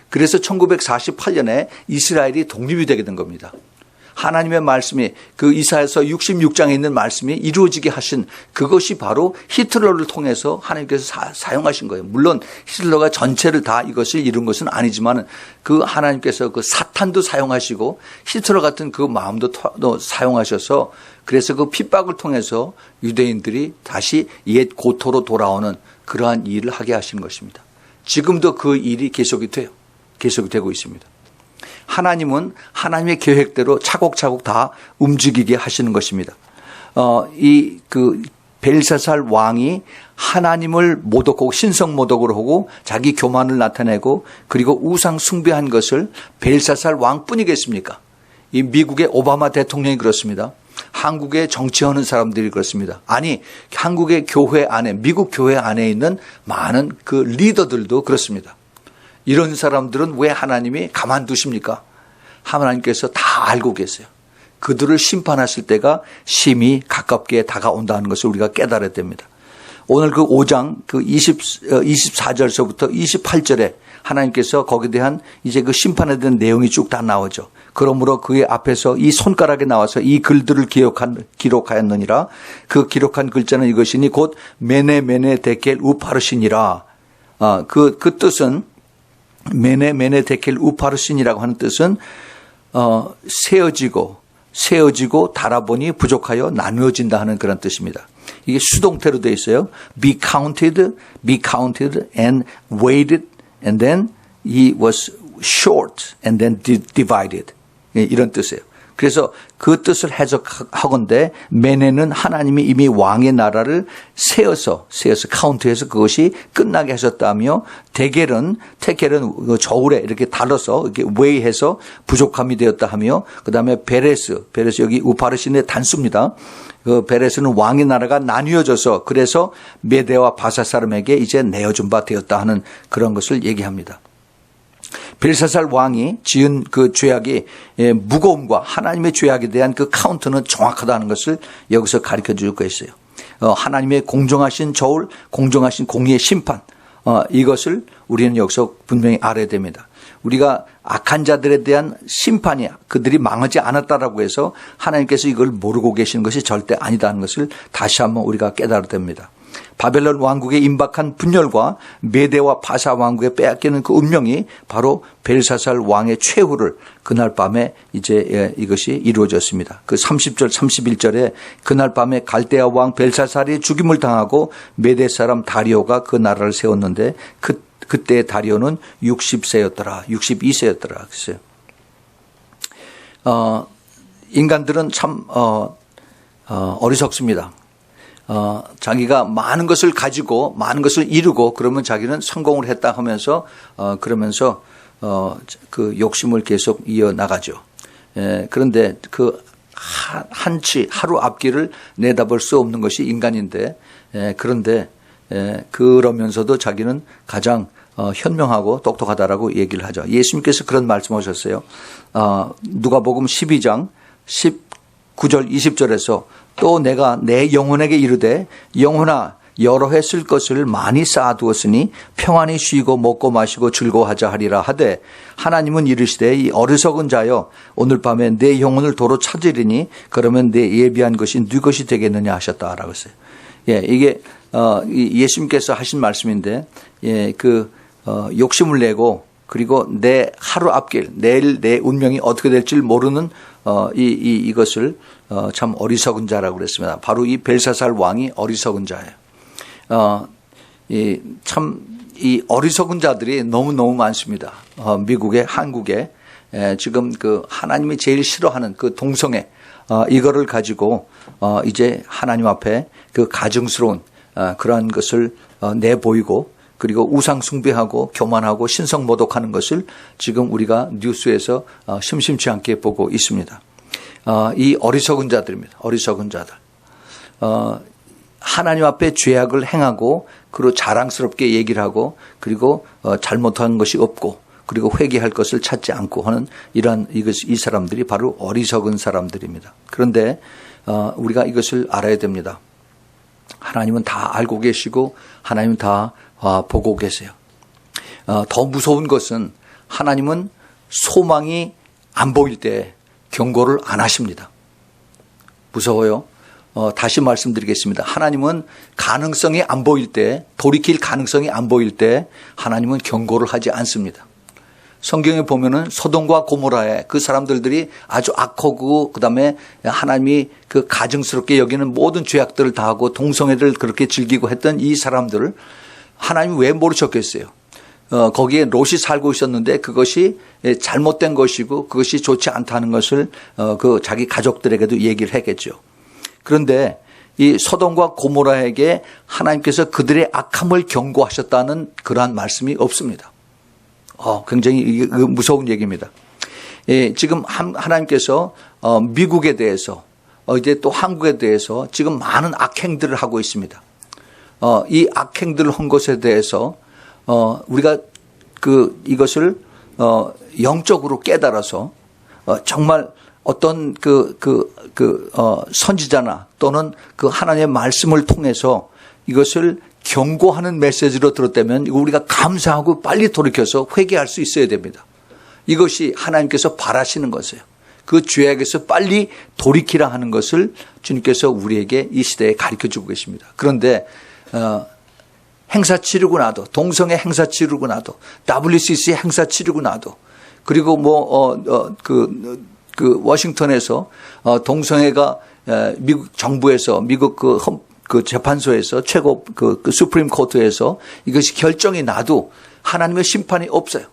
그래서 1948년에 이스라엘이 독립이 되게 된 겁니다. 하나님의 말씀이 그 이사야서 66장에 있는 말씀이 이루어지게 하신 그것이 바로 히틀러를 통해서 하나님께서 사용하신 거예요. 물론 히틀러가 전체를 다 이것을 이룬 것은 아니지만 그 하나님께서 그 사탄도 사용하시고 히틀러 같은 그 마음도 사용하셔서 그래서 그 핍박을 통해서 유대인들이 다시 옛 고토로 돌아오는 그러한 일을 하게 하신 것입니다. 지금도 그 일이 계속이 되고 있습니다. 하나님은 하나님의 계획대로 차곡차곡 다 움직이게 하시는 것입니다. 벨사살 왕이 하나님을 모독하고 신성 모독을 하고 자기 교만을 나타내고 그리고 우상 숭배한 것을 벨사살 왕뿐이겠습니까? 이 미국의 오바마 대통령이 그렇습니다. 한국의 정치하는 사람들이 그렇습니다. 아니, 한국의 교회 안에, 미국 교회 안에 있는 많은 그 리더들도 그렇습니다. 이런 사람들은 왜 하나님이 가만두십니까? 하나님께서 다 알고 계세요. 그들을 심판하실 때가 심히 가깝게 다가온다는 것을 우리가 깨달아야 됩니다. 오늘 그 5장 그 24절서부터 28절에 하나님께서 거기에 대한 이제 그 심판에 대한 내용이 쭉 다 나오죠. 그러므로 그의 앞에서 이 손가락에 나와서 이 글들을 기록하였느니라. 그 기록한 글자는 이것이니 곧 메네 데켈 우파르시니라. 그 뜻은 메네 데켈 우파르신이라고 하는 뜻은 세어지고 달아보니 부족하여 나누어진다 하는 그런 뜻입니다. 이게 수동태로 되어 있어요. be counted and weighed and then he was short and then divided. 이런 뜻이에요. 그래서 그 뜻을 해석하건대 메네는 하나님이 이미 왕의 나라를 세어서 카운트해서 그것이 끝나게 하셨다며 테켈은 저울에 이렇게 달아서 이렇게 웨이해서 부족함이 되었다 하며 그다음에 베레스 여기 우파르신의 단수입니다. 그 베레스는 왕의 나라가 나뉘어져서 그래서 메대와 바사 사람에게 이제 내어준 바 되었다 하는 그런 것을 얘기합니다. 벨사살 왕이 지은 그 죄악의 무거움과 하나님의 죄악에 대한 그 카운트는 정확하다는 것을 여기서 가르쳐 주고 있어요. 하나님의 공정하신 저울, 공정하신 공의의 심판, 이것을 우리는 여기서 분명히 알아야 됩니다. 우리가 악한 자들에 대한 심판이야. 그들이 망하지 않았다라고 해서 하나님께서 이걸 모르고 계시는 것이 절대 아니다는 것을 다시 한번 우리가 깨달아야 됩니다. 바벨론 왕국의 임박한 분열과 메대와 바사 왕국에 빼앗기는 그 운명이 바로 벨사살 왕의 최후를 그날 밤에 이제 이것이 이루어졌습니다. 그 30절 31절에 그날 밤에 갈대아 왕 벨사살이 죽임을 당하고 메대 사람 다리오가 그 나라를 세웠는데 그때 다리오는 60세였더라. 62세였더라. 글쎄요. 인간들은 참 어리석습니다. 자기가 많은 것을 가지고 많은 것을 이루고 그러면 자기는 성공을 했다 하면서 그러면서 그 욕심을 계속 이어나가죠. 그런데 그 한치 하루 앞길을 내다볼 수 없는 것이 인간인데 그런데 그러면서도 자기는 가장 현명하고 똑똑하다라고 얘기를 하죠. 예수님께서 그런 말씀하셨어요. 누가복음 12장 19절 20절에서 또 내가 내 영혼에게 이르되 영혼아 여러 해 쓸 것을 많이 쌓아두었으니 평안히 쉬고 먹고 마시고 즐거워하자 하리라 하되 하나님은 이르시되 이 어리석은 자여 오늘 밤에 내 영혼을 도로 찾으리니 그러면 내 예비한 것이 네 것이 되겠느냐 하셨다라고 했어요. 이게 예수님께서 하신 말씀인데 욕심을 내고 그리고 내 하루 앞길 내일 내 운명이 어떻게 될지 모르는 이것을 참 어리석은 자라고 그랬습니다. 바로 이 벨사살 왕이 어리석은 자예요. 참 이 어리석은 자들이 너무너무 많습니다. 미국에 한국에 지금 그 하나님이 제일 싫어하는 그 동성애 이거를 가지고 이제 하나님 앞에 그 가증스러운 그러한 것을 내보이고 그리고 우상 숭배하고 교만하고 신성 모독하는 것을 지금 우리가 뉴스에서 심심치 않게 보고 있습니다. 이 어리석은 자들입니다. 어리석은 자들. 하나님 앞에 죄악을 행하고 그리고 자랑스럽게 얘기를 하고 그리고 잘못한 것이 없고 그리고 회개할 것을 찾지 않고 하는 이 사람들이 바로 어리석은 사람들입니다. 그런데 우리가 이것을 알아야 됩니다. 하나님은 다 알고 계시고 하나님은 다 보고 계세요. 더 무서운 것은 하나님은 소망이 안 보일 때 경고를 안 하십니다. 무서워요. 다시 말씀드리겠습니다. 하나님은 가능성이 안 보일 때, 돌이킬 가능성이 안 보일 때 하나님은 경고를 하지 않습니다. 성경에 보면은 소돔과 고모라에 그 사람들이 아주 악하고 그다음에 하나님이 그 가증스럽게 여기는 모든 죄악들을 다 하고 동성애를 그렇게 즐기고 했던 이 사람들을 하나님이 왜 모르셨겠어요? 거기에 롯이 살고 있었는데 그것이 잘못된 것이고 그것이 좋지 않다는 것을 그 자기 가족들에게도 얘기를 했겠죠. 그런데 이 소돔과 고모라에게 하나님께서 그들의 악함을 경고하셨다는 그러한 말씀이 없습니다. 굉장히 무서운 얘기입니다. 지금 하나님께서 미국에 대해서 이제 또 한국에 대해서 지금 많은 악행들을 하고 있습니다. 이 악행들을 한 것에 대해서 우리가 이것을 영적으로 깨달아서 정말 어떤 선지자나 또는 그 하나님의 말씀을 통해서 이것을 경고하는 메시지로 들었다면 우리가 감사하고 빨리 돌이켜서 회개할 수 있어야 됩니다. 이것이 하나님께서 바라시는 것이에요. 그 죄악에서 빨리 돌이키라 하는 것을 주님께서 우리에게 이 시대에 가르쳐주고 계십니다. 그런데 행사 치르고 나도 동성애 행사 치르고 나도 WCC 행사 치르고 나도 그리고 워싱턴에서 동성애가 미국 정부에서 미국 그 재판소에서 최고 그 수프림 코트에서 이것이 결정이 나도 하나님의 심판이 없어요.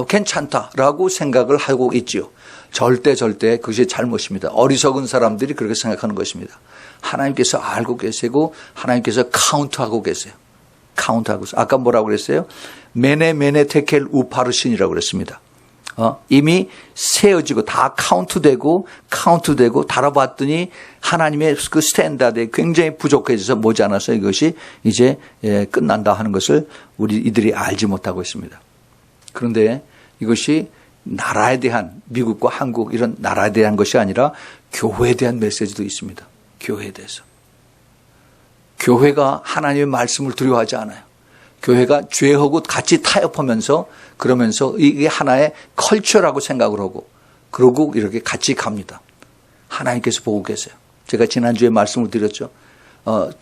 괜찮다라고 생각을 하고 있지요. 절대 그것이 잘못입니다. 어리석은 사람들이 그렇게 생각하는 것입니다. 하나님께서 알고 계시고 하나님께서 카운트하고 계세요. 카운트하고 있어요. 아까 뭐라고 그랬어요? 메네 테켈 우파르신이라고 그랬습니다. 이미 세어지고 다 카운트되고 달아봤더니 하나님의 그 스탠다드에 굉장히 부족해져서 모자라서 이것이 이제 끝난다 하는 것을 이들이 알지 못하고 있습니다. 그런데 이것이 나라에 대한 미국과 한국 이런 나라에 대한 것이 아니라 교회에 대한 메시지도 있습니다. 교회에 대해서. 교회가 하나님의 말씀을 두려워하지 않아요. 교회가 죄하고 같이 타협하면서 그러면서 이게 하나의 컬처라고 생각을 하고 그러고 이렇게 같이 갑니다. 하나님께서 보고 계세요. 제가 지난주에 말씀을 드렸죠.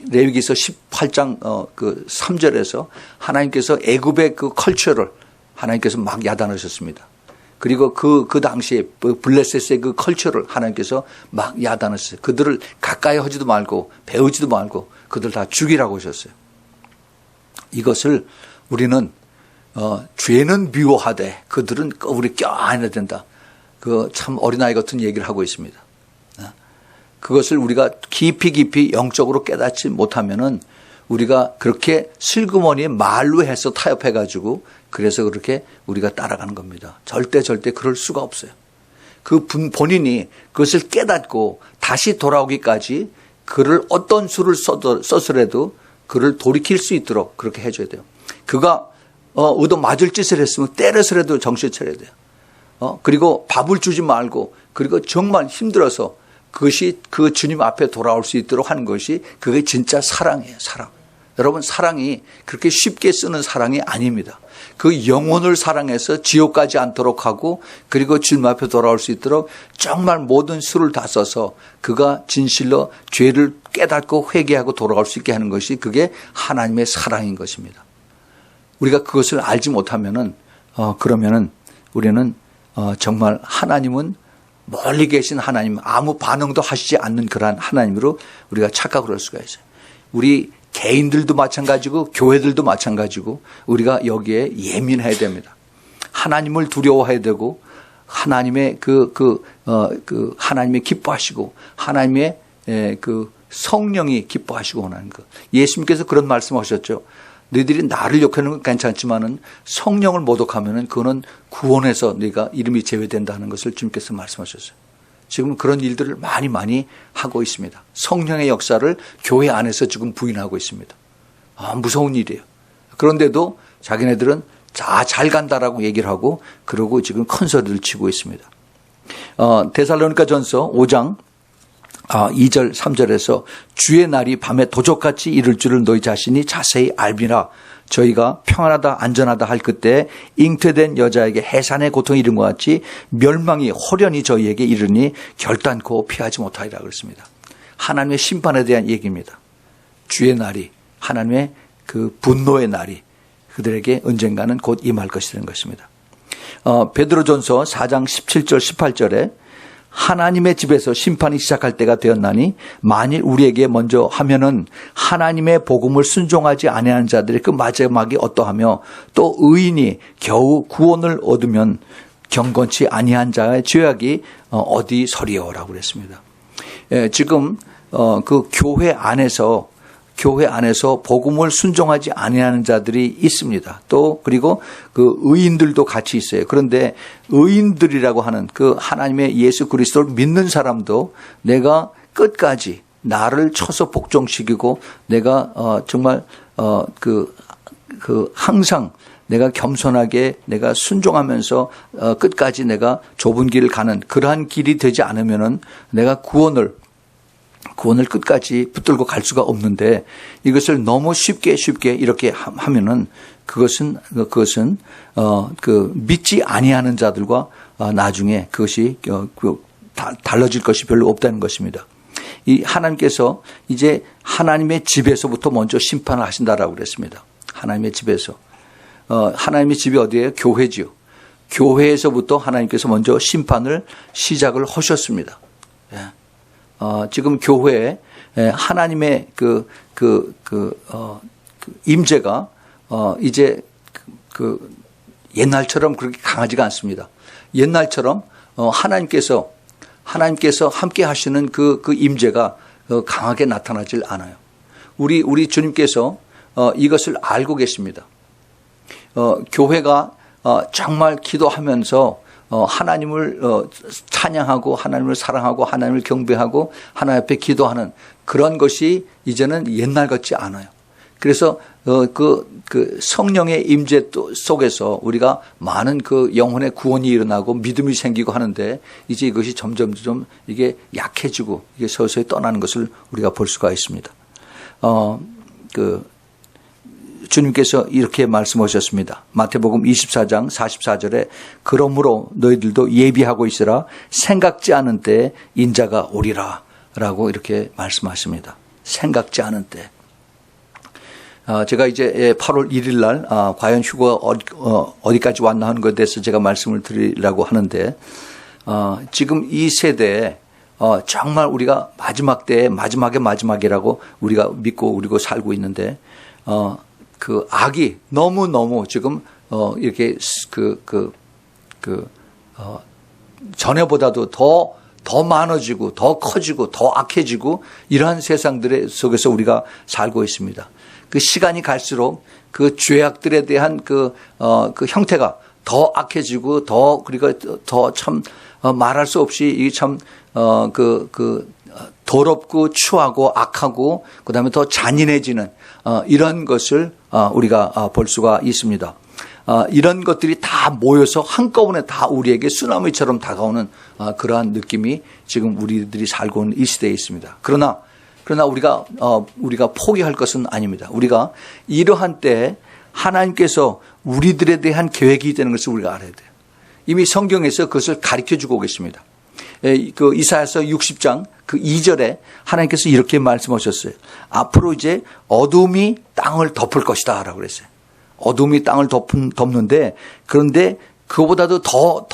레위기서 18장 그 3절에서 하나님께서 애굽의 그 컬처를 하나님께서 막 야단하셨습니다. 그리고 그 당시에 블레셋의 그 컬처를 하나님께서 막 야단하셨어요. 그들을 가까이 하지도 말고 배우지도 말고 그들 다 죽이라고 하셨어요. 이것을 우리는 죄는 미워하되 그들은 우리 껴안아야 된다. 그 참 어린아이 같은 얘기를 하고 있습니다. 그것을 우리가 깊이 영적으로 깨닫지 못하면은 우리가 그렇게 슬그머니 말로 해서 타협해가지고 그래서 그렇게 우리가 따라가는 겁니다. 절대 그럴 수가 없어요. 그 본인이 그것을 깨닫고 다시 돌아오기까지 그를 어떤 수를 썼으라도 그를 돌이킬 수 있도록 그렇게 해줘야 돼요. 그가 의도 맞을 짓을 했으면 때려서라도 정신 차려야 돼요. 그리고 밥을 주지 말고 그리고 정말 힘들어서 그것이 그 주님 앞에 돌아올 수 있도록 하는 것이 그게 진짜 사랑이에요. 사랑. 여러분 사랑이 그렇게 쉽게 쓰는 사랑이 아닙니다. 그 영혼을 사랑해서 지옥 가지 않도록 하고 그리고 주님 앞에 돌아올 수 있도록 정말 모든 수를 다 써서 그가 진실로 죄를 깨닫고 회개하고 돌아올 수 있게 하는 것이 그게 하나님의 사랑인 것입니다. 우리가 그것을 알지 못하면은 그러면은 우리는 정말 하나님은 멀리 계신 하나님, 아무 반응도 하시지 않는 그러한 하나님으로 우리가 착각을 할 수가 있어요. 우리 개인들도 마찬가지고 교회들도 마찬가지고 우리가 여기에 예민해야 됩니다. 하나님을 두려워해야 되고 하나님의 하나님의 기뻐하시고 하나님의 그 성령이 기뻐하시고 하는 것. 예수님께서 그런 말씀하셨죠. 너희들이 나를 욕하는 건 괜찮지만은 성령을 모독하면은 그거는 구원에서 네가 이름이 제외된다는 것을 주님께서 말씀하셨어요. 지금 그런 일들을 많이 하고 있습니다. 성령의 역사를 교회 안에서 지금 부인하고 있습니다. 무서운 일이에요. 그런데도 자기네들은 잘 간다라고 얘기를 하고 그러고 지금 큰 소리를 치고 있습니다. 데살로니가 전서 5장 2절 3절에서 주의 날이 밤에 도적같이 이를 줄을 너희 자신이 자세히 알미라. 저희가 평안하다 안전하다 할 그때 잉태된 여자에게 해산의 고통이 이른 것 같이 멸망이 호련히 저희에게 이르니 결단코 피하지 못하리라 그랬습니다. 하나님의 심판에 대한 얘기입니다. 주의 날이 하나님의 그 분노의 날이 그들에게 언젠가는 곧 임할 것이라는 것입니다. 베드로전서 4장 17절 18절에 하나님의 집에서 심판이 시작할 때가 되었나니 만일 우리에게 먼저 하면은 하나님의 복음을 순종하지 아니하는 자들의 그 마지막이 어떠하며 또 의인이 겨우 구원을 얻으면 경건치 아니한 자의 죄악이 어디 서리오라고 그랬습니다. 지금 그 교회 안에서 복음을 순종하지 아니하는 자들이 있습니다. 또 그리고 그 의인들도 같이 있어요. 그런데 의인들이라고 하는 그 하나님의 예수 그리스도를 믿는 사람도 내가 끝까지 나를 쳐서 복종시키고 내가 정말 항상 내가 겸손하게 내가 순종하면서 끝까지 내가 좁은 길을 가는 그러한 길이 되지 않으면은 내가 구원을 끝까지 붙들고 갈 수가 없는데 이것을 너무 쉽게 이렇게 하면은 그것은 믿지 아니하는 자들과 나중에 그것이 달라질 것이 별로 없다는 것입니다. 이 하나님께서 이제 하나님의 집에서부터 먼저 심판을 하신다라고 그랬습니다. 하나님의 집에서 하나님의 집이 어디예요? 교회지요. 교회에서부터 하나님께서 먼저 심판을 시작을 하셨습니다. 지금 교회에 하나님의 임재가 이제 옛날처럼 그렇게 강하지가 않습니다. 옛날처럼 하나님께서 함께 하시는 그 임재가 강하게 나타나질 않아요. 우리 주님께서 이것을 알고 계십니다. 교회가 정말 기도하면서 하나님을 찬양하고 하나님을 사랑하고 하나님을 경배하고 하나님 앞에 기도하는 그런 것이 이제는 옛날 같지 않아요. 그래서 그 성령의 임재 속에서 우리가 많은 그 영혼의 구원이 일어나고 믿음이 생기고 하는데 이제 이것이 점점 이게 약해지고 이게 서서히 떠나는 것을 우리가 볼 수가 있습니다. 주님께서 이렇게 말씀하셨습니다. 마태복음 24장 44절에 그러므로 너희들도 예비하고 있으라 생각지 않은 때에 인자가 오리라 라고 이렇게 말씀하십니다. 생각지 않은 때. 제가 이제 8월 1일 날 과연 휴가 어디까지 왔나 하는 것에 대해서 제가 말씀을 드리려고 하는데 지금 이 세대에 정말 우리가 마지막 때에 마지막이라고 우리가 믿고 그리고 살고 있는데 그 악이 너무너무 지금 이렇게 전에보다도 더 많아지고 더 커지고 더 악해지고 이러한 세상들 속에서 우리가 살고 있습니다. 그 시간이 갈수록 그 죄악들에 대한 그 형태가 더 악해지고 그리고 더 참 말할 수 없이 이 참 더럽고 추하고 악하고 그다음에 더 잔인해지는 이런 것을 우리가 볼 수가 있습니다. 이런 것들이 다 모여서 한꺼번에 다 우리에게 쓰나미처럼 다가오는 그러한 느낌이 지금 우리들이 살고 있는 이 시대에 있습니다. 그러나 우리가 포기할 것은 아닙니다. 우리가 이러한 때에 하나님께서 우리들에 대한 계획이 있다는 것을 우리가 알아야 돼요. 이미 성경에서 그것을 가르쳐 주고 계십니다. 그 이사야서 60장 그 2절에 하나님께서 이렇게 말씀하셨어요. 앞으로 이제 어둠이 땅을 덮을 것이다 라고 그랬어요. 어둠이 땅을 덮는데 그런데 그거보다도 더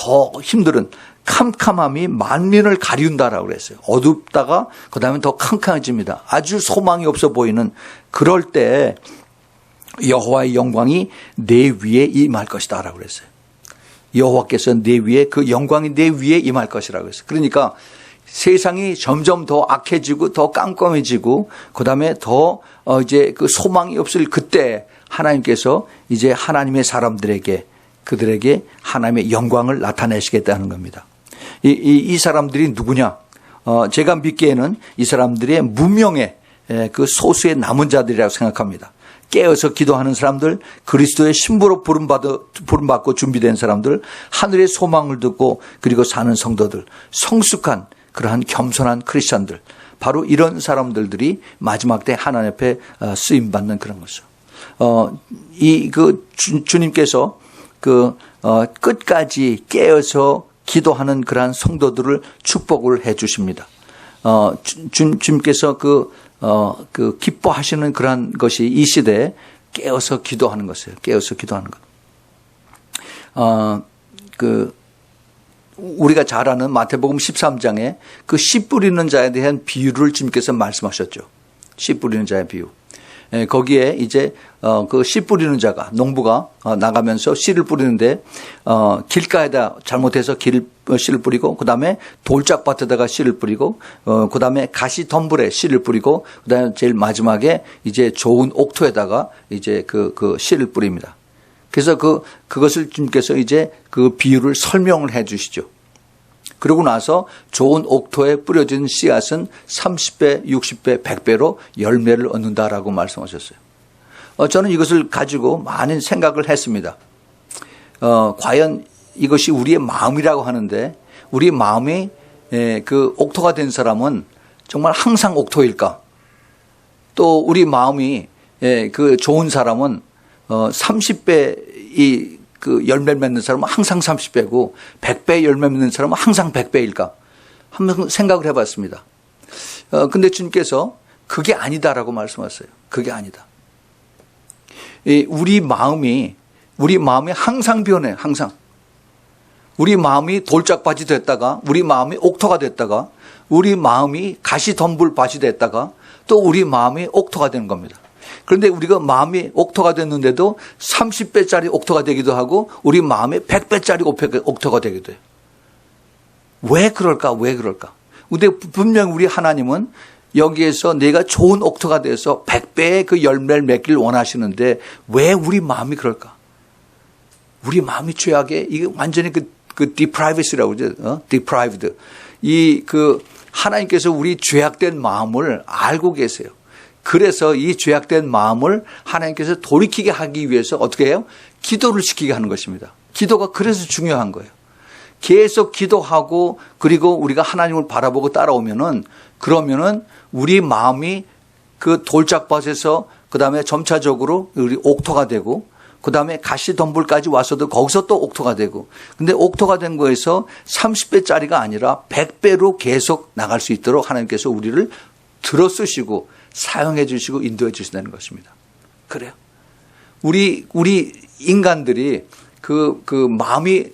힘든 캄캄함이 만민을 가리운다라고 그랬어요. 어둡다가 그다음에 더 캄캄해집니다. 아주 소망이 없어 보이는 그럴 때 여호와의 영광이 내 위에 임할 것이다라고 그랬어요. 여호와께서 내 위에 그 영광이 내 위에 임할 것이라고 했어요. 그러니까 세상이 점점 더 악해지고 더 깜깜해지고 그다음에 더 이제 그 소망이 없을 그때 하나님께서 이제 하나님의 사람들에게 그들에게 하나님의 영광을 나타내시겠다는 겁니다. 이 사람들이 누구냐? 제가 믿기에는 이 사람들의 무명의 그 소수의 남은 자들이라고 생각합니다. 깨어서 기도하는 사람들, 그리스도의 신부로 부름받고 준비된 사람들, 하늘의 소망을 듣고 그리고 사는 성도들, 성숙한 그러한 겸손한 크리스천들, 바로 이런 사람들이 마지막 때 하나님 앞에 쓰임받는 그런 것이죠. 주님께서 끝까지 깨어서 기도하는 그러한 성도들을 축복을 해 주십니다. 주님께서 기뻐하시는 그러한 것이 이 시대에 깨어서 기도하는 것이에요. 깨어서 기도하는 것. 우리가 잘 아는 마태복음 13장에 그 씨 뿌리는 자에 대한 비유를 주님께서 말씀하셨죠. 씨 뿌리는 자의 비유. 거기에 이제 그 씨 뿌리는 자가 농부가 나가면서 씨를 뿌리는데 길가에다 잘못해서 씨를 뿌리고 그다음에 돌짝밭에다가 씨를 뿌리고 그다음에 가시 덤불에 씨를 뿌리고 그다음에 제일 마지막에 이제 좋은 옥토에다가 이제 그 씨를 뿌립니다. 그래서 그것을 주님께서 이제 그 비유를 설명을 해 주시죠. 그러고 나서 좋은 옥토에 뿌려진 씨앗은 30배, 60배, 100배로 열매를 얻는다라고 말씀하셨어요. 저는 이것을 가지고 많은 생각을 했습니다. 과연 이것이 우리의 마음이라고 하는데 우리 마음이 그 옥토가 된 사람은 정말 항상 옥토일까? 또 우리 마음이 그 좋은 사람은 30배 그 열매 맺는 사람은 항상 30배고 100배 열매 맺는 사람은 항상 100배일까? 한번 생각을 해봤습니다. 근데 주님께서 그게 아니다라고 말씀하셨어요. 그게 아니다. 우리 마음이 항상 변해. 항상. 우리 마음이 돌짝밭이 됐다가 우리 마음이 옥토가 됐다가 우리 마음이 가시덤불밭이 됐다가 또 우리 마음이 옥토가 되는 겁니다. 그런데 우리가 마음이 옥토가 됐는데도 30배짜리 옥토가 되기도 하고 우리 마음이 100배짜리 옥토가 되기도 해요. 왜 그럴까? 근데 분명 우리 하나님은 여기에서 내가 좋은 옥토가 돼서 100배의 그 열매를 맺길 원하시는데 왜 우리 마음이 그럴까? 우리 마음이 죄악에 이게 완전히 그 deprived라고 그러죠. deprived. 하나님께서 우리 죄악된 마음을 알고 계세요. 그래서 이 죄악된 마음을 하나님께서 돌이키게 하기 위해서 어떻게 해요? 기도를 시키게 하는 것입니다. 기도가 그래서 중요한 거예요. 계속 기도하고 그리고 우리가 하나님을 바라보고 따라오면은 그러면은 우리 마음이 그 돌짝밭에서 그다음에 점차적으로 우리 옥토가 되고 그다음에 가시덤불까지 와서도 거기서 또 옥토가 되고 근데 옥토가 된 거에서 30배짜리가 아니라 100배로 계속 나갈 수 있도록 하나님께서 우리를 들어쓰시고 사용해 주시고 인도해 주신다는 것입니다. 그래요. 우리 인간들이 그 마음이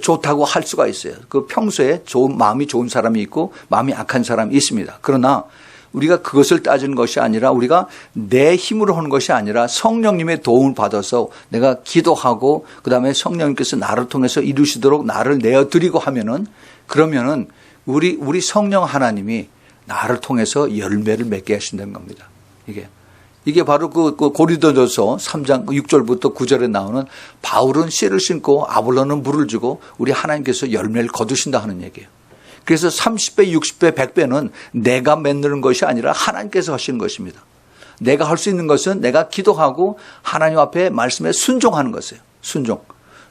좋다고 할 수가 있어요. 그 평소에 마음이 좋은 사람이 있고 마음이 악한 사람이 있습니다. 그러나 우리가 그것을 따지는 것이 아니라 우리가 내 힘으로 하는 것이 아니라 성령님의 도움을 받아서 내가 기도하고 그다음에 성령님께서 나를 통해서 이루시도록 나를 내어드리고 하면은 그러면은 우리 성령 하나님이 나를 통해서 열매를 맺게 하신다는 겁니다. 이게 바로 그 고린도전서 3장 6절부터 9절에 나오는 바울은 씨를 심고 아볼로는 물을 주고 우리 하나님께서 열매를 거두신다 하는 얘기예요. 그래서 30배, 60배, 100배는 내가 맺는 것이 아니라 하나님께서 하시는 것입니다. 내가 할 수 있는 것은 내가 기도하고 하나님 앞에 말씀에 순종하는 것이에요.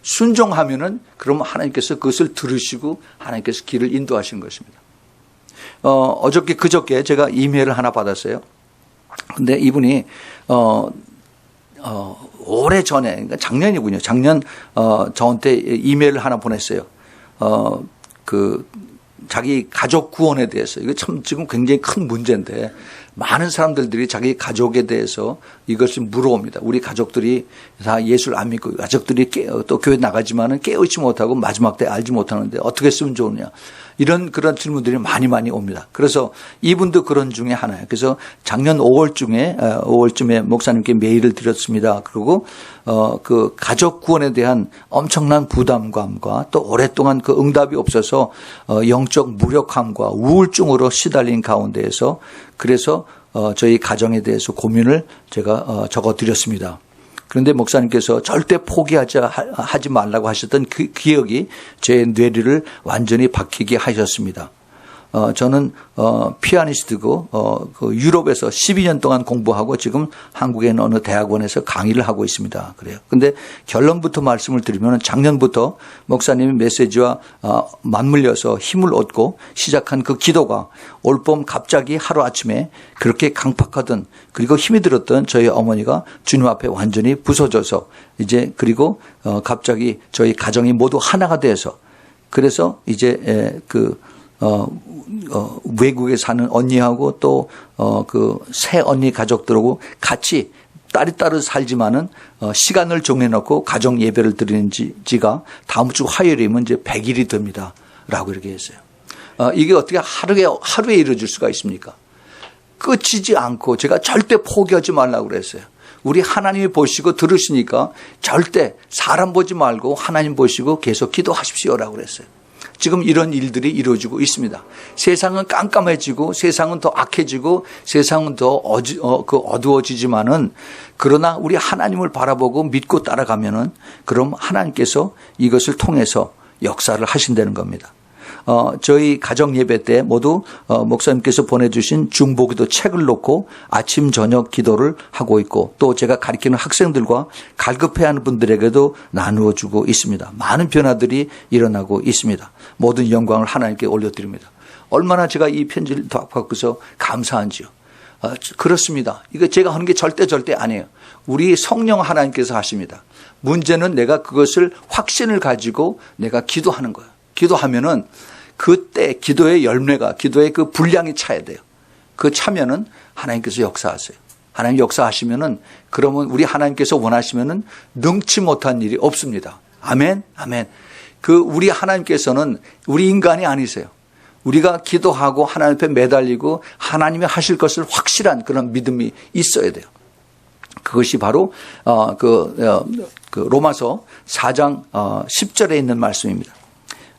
순종하면은 그러면 하나님께서 그것을 들으시고 하나님께서 길을 인도하시는 것입니다. 그저께 제가 이메일을 하나 받았어요. 근데 이분이 오래 전에 그러니까 작년이군요. 작년 저한테 이메일을 하나 보냈어요. 자기 가족 구원에 대해서 이거 참 지금 굉장히 큰 문제인데 많은 사람들이 자기 가족에 대해서 이것을 물어옵니다. 우리 가족들이 다 예수를 안 믿고 가족들이 또 교회 나가지만은 깨우치 못하고 마지막 때 알지 못하는데 어떻게 쓰면 좋으냐 이런 그런 질문들이 많이 옵니다. 그래서 이분도 그런 중에 하나예요. 그래서 작년 5월쯤에 목사님께 메일을 드렸습니다. 그리고 그 가족 구원에 대한 엄청난 부담감과 또 오랫동안 그 응답이 없어서 영적 무력함과 우울증으로 시달린 가운데에서 그래서 저희 가정에 대해서 고민을 제가 적어드렸습니다. 그런데 목사님께서 절대 포기하지 말라고 하셨던 그 기억이 제 뇌리를 완전히 박히게 하셨습니다. 저는 피아니스트고 그 유럽에서 12년 동안 공부하고 지금 한국에 있는 어느 대학원에서 강의를 하고 있습니다. 그래요. 근데 결론부터 말씀을 드리면 작년부터 목사님의 메시지와 맞물려서 힘을 얻고 시작한 그 기도가 올봄 갑자기 하루아침에 그렇게 강팍하던 그리고 힘이 들었던 저희 어머니가 주님 앞에 완전히 부서져서 이제 그리고 갑자기 저희 가정이 모두 하나가 돼서 그래서 이제 외국에 사는 언니하고 또 그 새 언니 가족들하고 같이 딸이 따로 살지만은 시간을 정해놓고 가정 예배를 드리는 지가 다음 주 화요일이면 이제 100일이 됩니다. 라고 이렇게 했어요. 이게 어떻게 하루에 이루어질 수가 있습니까? 끝이지 않고 제가 절대 포기하지 말라고 그랬어요. 우리 하나님이 보시고 들으시니까 절대 사람 보지 말고 하나님 보시고 계속 기도하십시오라고 그랬어요. 지금 이런 일들이 이루어지고 있습니다. 세상은 깜깜해지고 세상은 더 악해지고 세상은 더 어두워지지만은 그러나 우리 하나님을 바라보고 믿고 따라가면은 그럼 하나님께서 이것을 통해서 역사를 하신다는 겁니다. 저희 가정 예배 때 모두 목사님께서 보내주신 중보기도 책을 놓고 아침 저녁 기도를 하고 있고 또 제가 가르치는 학생들과 갈급해하는 분들에게도 나누어 주고 있습니다. 많은 변화들이 일어나고 있습니다. 모든 영광을 하나님께 올려드립니다. 얼마나 제가 이 편지를 받고서 감사한지요. 그렇습니다. 이거 제가 하는 게 절대 아니에요. 우리 성령 하나님께서 하십니다. 문제는 내가 그것을 확신을 가지고 내가 기도하는 거예요. 기도하면은 그때 기도의 열매가 기도의 그 분량이 차야 돼요. 그 차면은 하나님께서 역사하세요. 하나님 역사하시면은 그러면 우리 하나님께서 원하시면은 능치 못한 일이 없습니다. 아멘. 그 우리 하나님께서는 우리 인간이 아니세요. 우리가 기도하고 하나님 앞에 매달리고 하나님이 하실 것을 확실한 그런 믿음이 있어야 돼요. 그것이 바로 로마서 4장 10절에 있는 말씀입니다.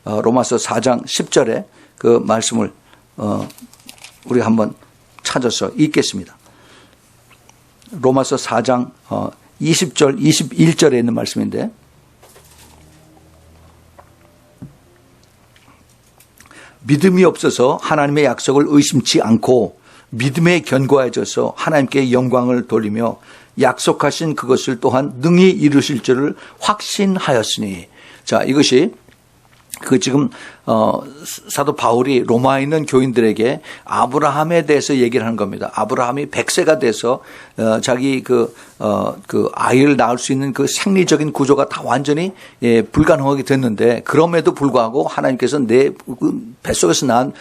로마서 4장 10절에 그 말씀을 우리 한번 찾아서 읽겠습니다. 로마서 4장 20절 21절에 있는 말씀인데 믿음이 없어서 하나님의 약속을 의심치 않고 믿음에 견고해져서 하나님께 영광을 돌리며 약속하신 그것을 또한 능히 이루실 줄을 확신하였으니 자 이것이 그 지금 사도 바울이 로마에 있는 교인들에게 아브라함에 대해서 얘기를 하는 겁니다. 아브라함이 100세가 돼서 자기 그 아이를 낳을 수 있는 그 생리적인 구조가 다 완전히 불가능하게 됐는데, 그럼에도 불구하고 하나님께서 내 뱃속에서 낳은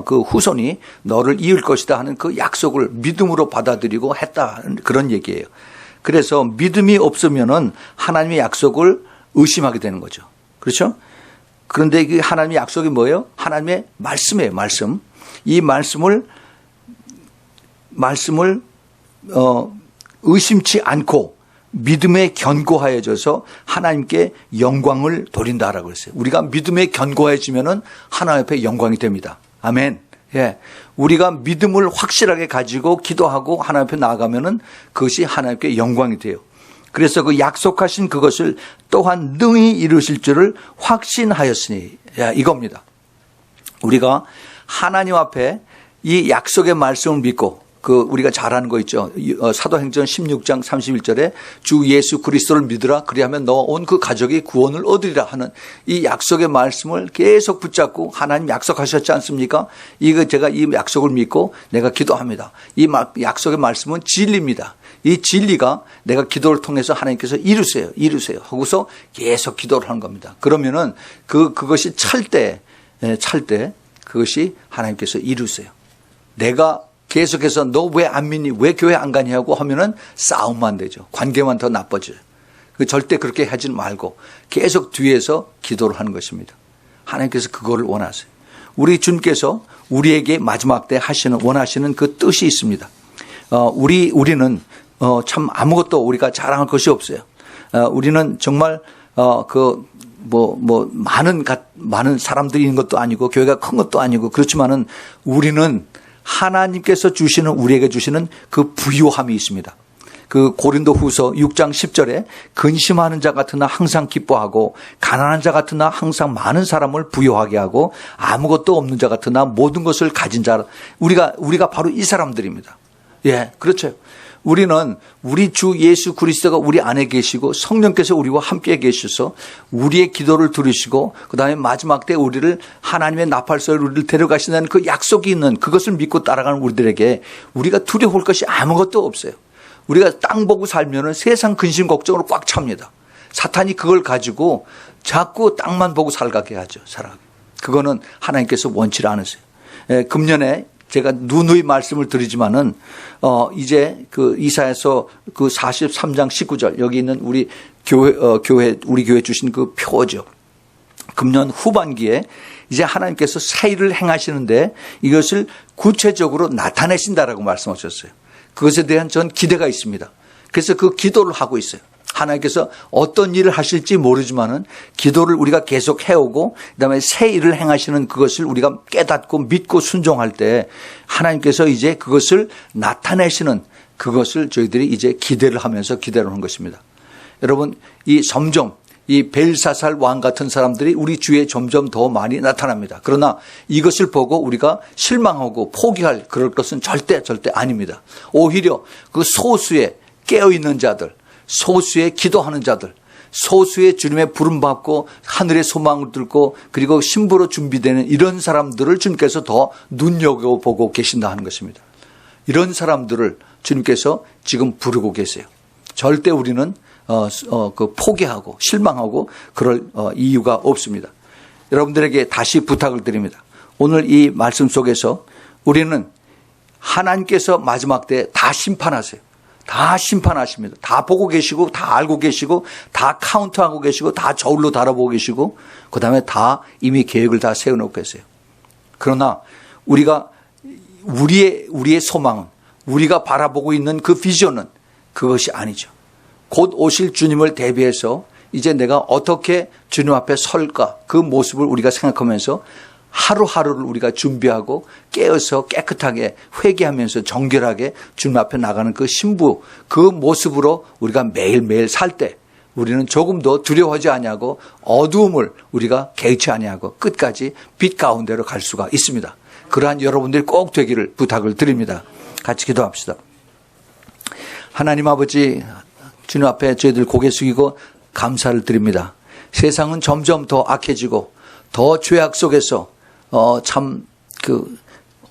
그 후손이 너를 이을 것이다 하는 그 약속을 믿음으로 받아들이고 했다, 그런 얘기예요. 그래서 믿음이 없으면은 하나님의 약속을 의심하게 되는 거죠. 그렇죠? 그런데 그 하나님의 약속이 뭐예요? 하나님의 말씀이에요, 말씀. 이 말씀을 의심치 않고 믿음에 견고하여져서 하나님께 영광을 돌린다라고 그랬어요. 우리가 믿음에 견고해지면은 하나님 앞에 영광이 됩니다. 아멘. 예. 우리가 믿음을 확실하게 가지고 기도하고 하나님 앞에 나아가면은 그것이 하나님께 영광이 돼요. 그래서 그 약속하신 그것을 또한 능히 이루실 줄을 확신하였으니, 이겁니다. 우리가 하나님 앞에 이 약속의 말씀을 믿고, 우리가 잘 아는 거 있죠. 사도행전 16장 31절에 주 예수 그리스도를 믿으라, 그리하면 너 온 그 가족이 구원을 얻으리라 하는 이 약속의 말씀을 계속 붙잡고, 하나님 약속하셨지 않습니까? 제가 이 약속을 믿고 내가 기도합니다. 이 약속의 말씀은 진리입니다. 이 진리가 내가 기도를 통해서 하나님께서 이루세요 하고서 계속 기도를 하는 겁니다. 그러면은 그것이 찰 때 그것이 하나님께서 이루세요. 내가 계속해서 너 왜 안 믿니? 왜 교회 안 가니? 하고 하면은 싸움만 되죠. 관계만 더 나빠져요. 절대 그렇게 하지 말고 계속 뒤에서 기도를 하는 것입니다. 하나님께서 그거를 원하세요. 우리 주님께서 우리에게 마지막 때 원하시는 그 뜻이 있습니다. 우리는 참 아무것도 우리가 자랑할 것이 없어요. 우리는 정말 많은 사람들이 있는 것도 아니고 교회가 큰 것도 아니고, 그렇지만은 우리는 하나님께서 우리에게 주시는 그 부유함이 있습니다. 그 고린도후서 6장 10절에 근심하는 자 같으나 항상 기뻐하고 가난한 자 같으나 항상 많은 사람을 부유하게 하고 아무것도 없는 자 같으나 모든 것을 가진 자, 우리가 바로 이 사람들입니다. 예, 그렇죠. 우리는 우리 주 예수 그리스도가 우리 안에 계시고 성령께서 우리와 함께 계셔서 우리의 기도를 들으시고 그다음에 마지막 때 우리를 하나님의 나팔소에 우리를 데려가신다는 그 약속이 있는 그것을 믿고 따라가는 우리들에게 우리가 두려울 것이 아무것도 없어요. 우리가 땅 보고 살면은 세상 근심 걱정으로 꽉 찹니다. 사탄이 그걸 가지고 자꾸 땅만 보고 살게 하죠. 살아가게. 그거는 하나님께서 원치를 않으세요. 금년에 제가 누누이 말씀을 드리지만은 이제 그 이사야서 그 43장 19절 여기 있는 우리 우리 교회 주신 그 표죠. 금년 후반기에 이제 하나님께서 새 일을 행하시는데 이것을 구체적으로 나타내신다라고 말씀하셨어요. 그것에 대한 전 기대가 있습니다. 그래서 그 기도를 하고 있어요. 하나님께서 어떤 일을 하실지 모르지만은 기도를 우리가 계속 해오고 그다음에 새 일을 행하시는 그것을 우리가 깨닫고 믿고 순종할 때 하나님께서 이제 그것을 나타내시는 그것을 저희들이 이제 기대를 하면서 기대를 하는 것입니다. 여러분, 점점 이 벨사살 왕 같은 사람들이 우리 주위에 점점 더 많이 나타납니다. 그러나 이것을 보고 우리가 실망하고 포기할 그럴 것은 절대 아닙니다. 오히려 그 소수의 깨어있는 자들, 소수의 기도하는 자들, 소수의 주님의 부름받고 하늘의 소망을 들고 그리고 신부로 준비되는 이런 사람들을 주님께서 더 눈여겨보고 계신다 하는 것입니다. 이런 사람들을 주님께서 지금 부르고 계세요. 절대 우리는 포기하고 실망하고 그럴 이유가 없습니다. 여러분들에게 다시 부탁을 드립니다. 오늘 이 말씀 속에서 우리는 하나님께서 마지막 때 다 심판하세요. 다 심판하십니다. 다 보고 계시고 다 알고 계시고 다 카운트하고 계시고 다 저울로 달아보고 계시고 그다음에 다 이미 계획을 다 세워놓고 계세요. 그러나 우리의 소망은 우리가 바라보고 있는 그 비전은 그것이 아니죠. 곧 오실 주님을 대비해서 이제 내가 어떻게 주님 앞에 설까 그 모습을 우리가 생각하면서 하루하루를 우리가 준비하고 깨어서 깨끗하게 회개하면서 정결하게 주님 앞에 나가는 그 신부 그 모습으로 우리가 매일매일 살 때 우리는 조금도 두려워하지 아니하고 어두움을 우리가 개의치 아니하고 끝까지 빛 가운데로 갈 수가 있습니다. 그러한 여러분들이 꼭 되기를 부탁을 드립니다. 같이 기도합시다. 하나님 아버지, 주님 앞에 저희들 고개 숙이고 감사를 드립니다. 세상은 점점 더 악해지고 더 죄악 속에서 참 그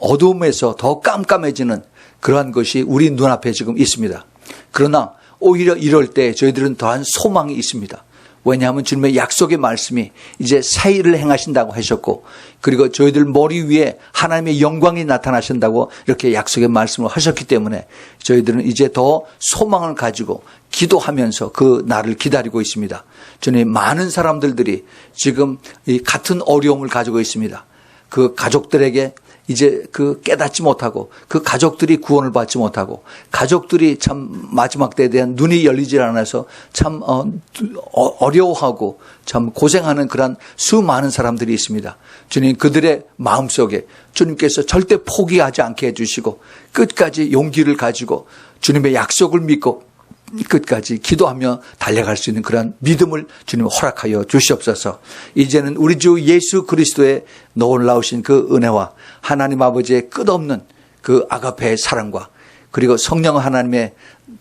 어두움에서 더 깜깜해지는 그러한 것이 우리 눈앞에 지금 있습니다. 그러나 오히려 이럴 때 저희들은 더한 소망이 있습니다. 왜냐하면 주님의 약속의 말씀이 이제 새 일을 행하신다고 하셨고, 그리고 저희들 머리 위에 하나님의 영광이 나타나신다고 이렇게 약속의 말씀을 하셨기 때문에 저희들은 이제 더 소망을 가지고 기도하면서 그 날을 기다리고 있습니다. 주님, 많은 사람들이 지금 이 같은 어려움을 가지고 있습니다. 그 가족들에게 이제 그 깨닫지 못하고, 그 가족들이 구원을 받지 못하고, 가족들이 참 마지막 때에 대한 눈이 열리질 않아서 참 어려워하고 참 고생하는 그런 수많은 사람들이 있습니다. 주님, 그들의 마음속에 주님께서 절대 포기하지 않게 해주시고 끝까지 용기를 가지고 주님의 약속을 믿고 끝까지 기도하며 달려갈 수 있는 그런 믿음을 주님 허락하여 주시옵소서. 이제는 우리 주 예수 그리스도의 놀라우신 그 은혜와 하나님 아버지의 끝없는 그 아가페의 사랑과, 그리고 성령 하나님의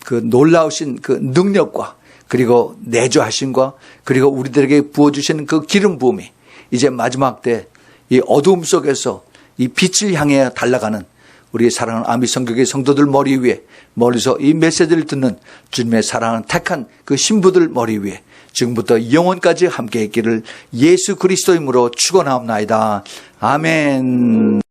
그 놀라우신 그 능력과, 그리고 내주하심과, 그리고 우리들에게 부어주시는 그 기름 부음이 이제 마지막 때 이 어두움 속에서 이 빛을 향해 달려가는 우리 사랑하는 아미 성교회 성도들 머리 위에, 멀리서 이 메시지를 듣는 주님의 사랑하는 택한 그 신부들 머리 위에 지금부터 영원까지 함께 있기를 예수 그리스도 이름으로 축원하옵나이다. 아멘.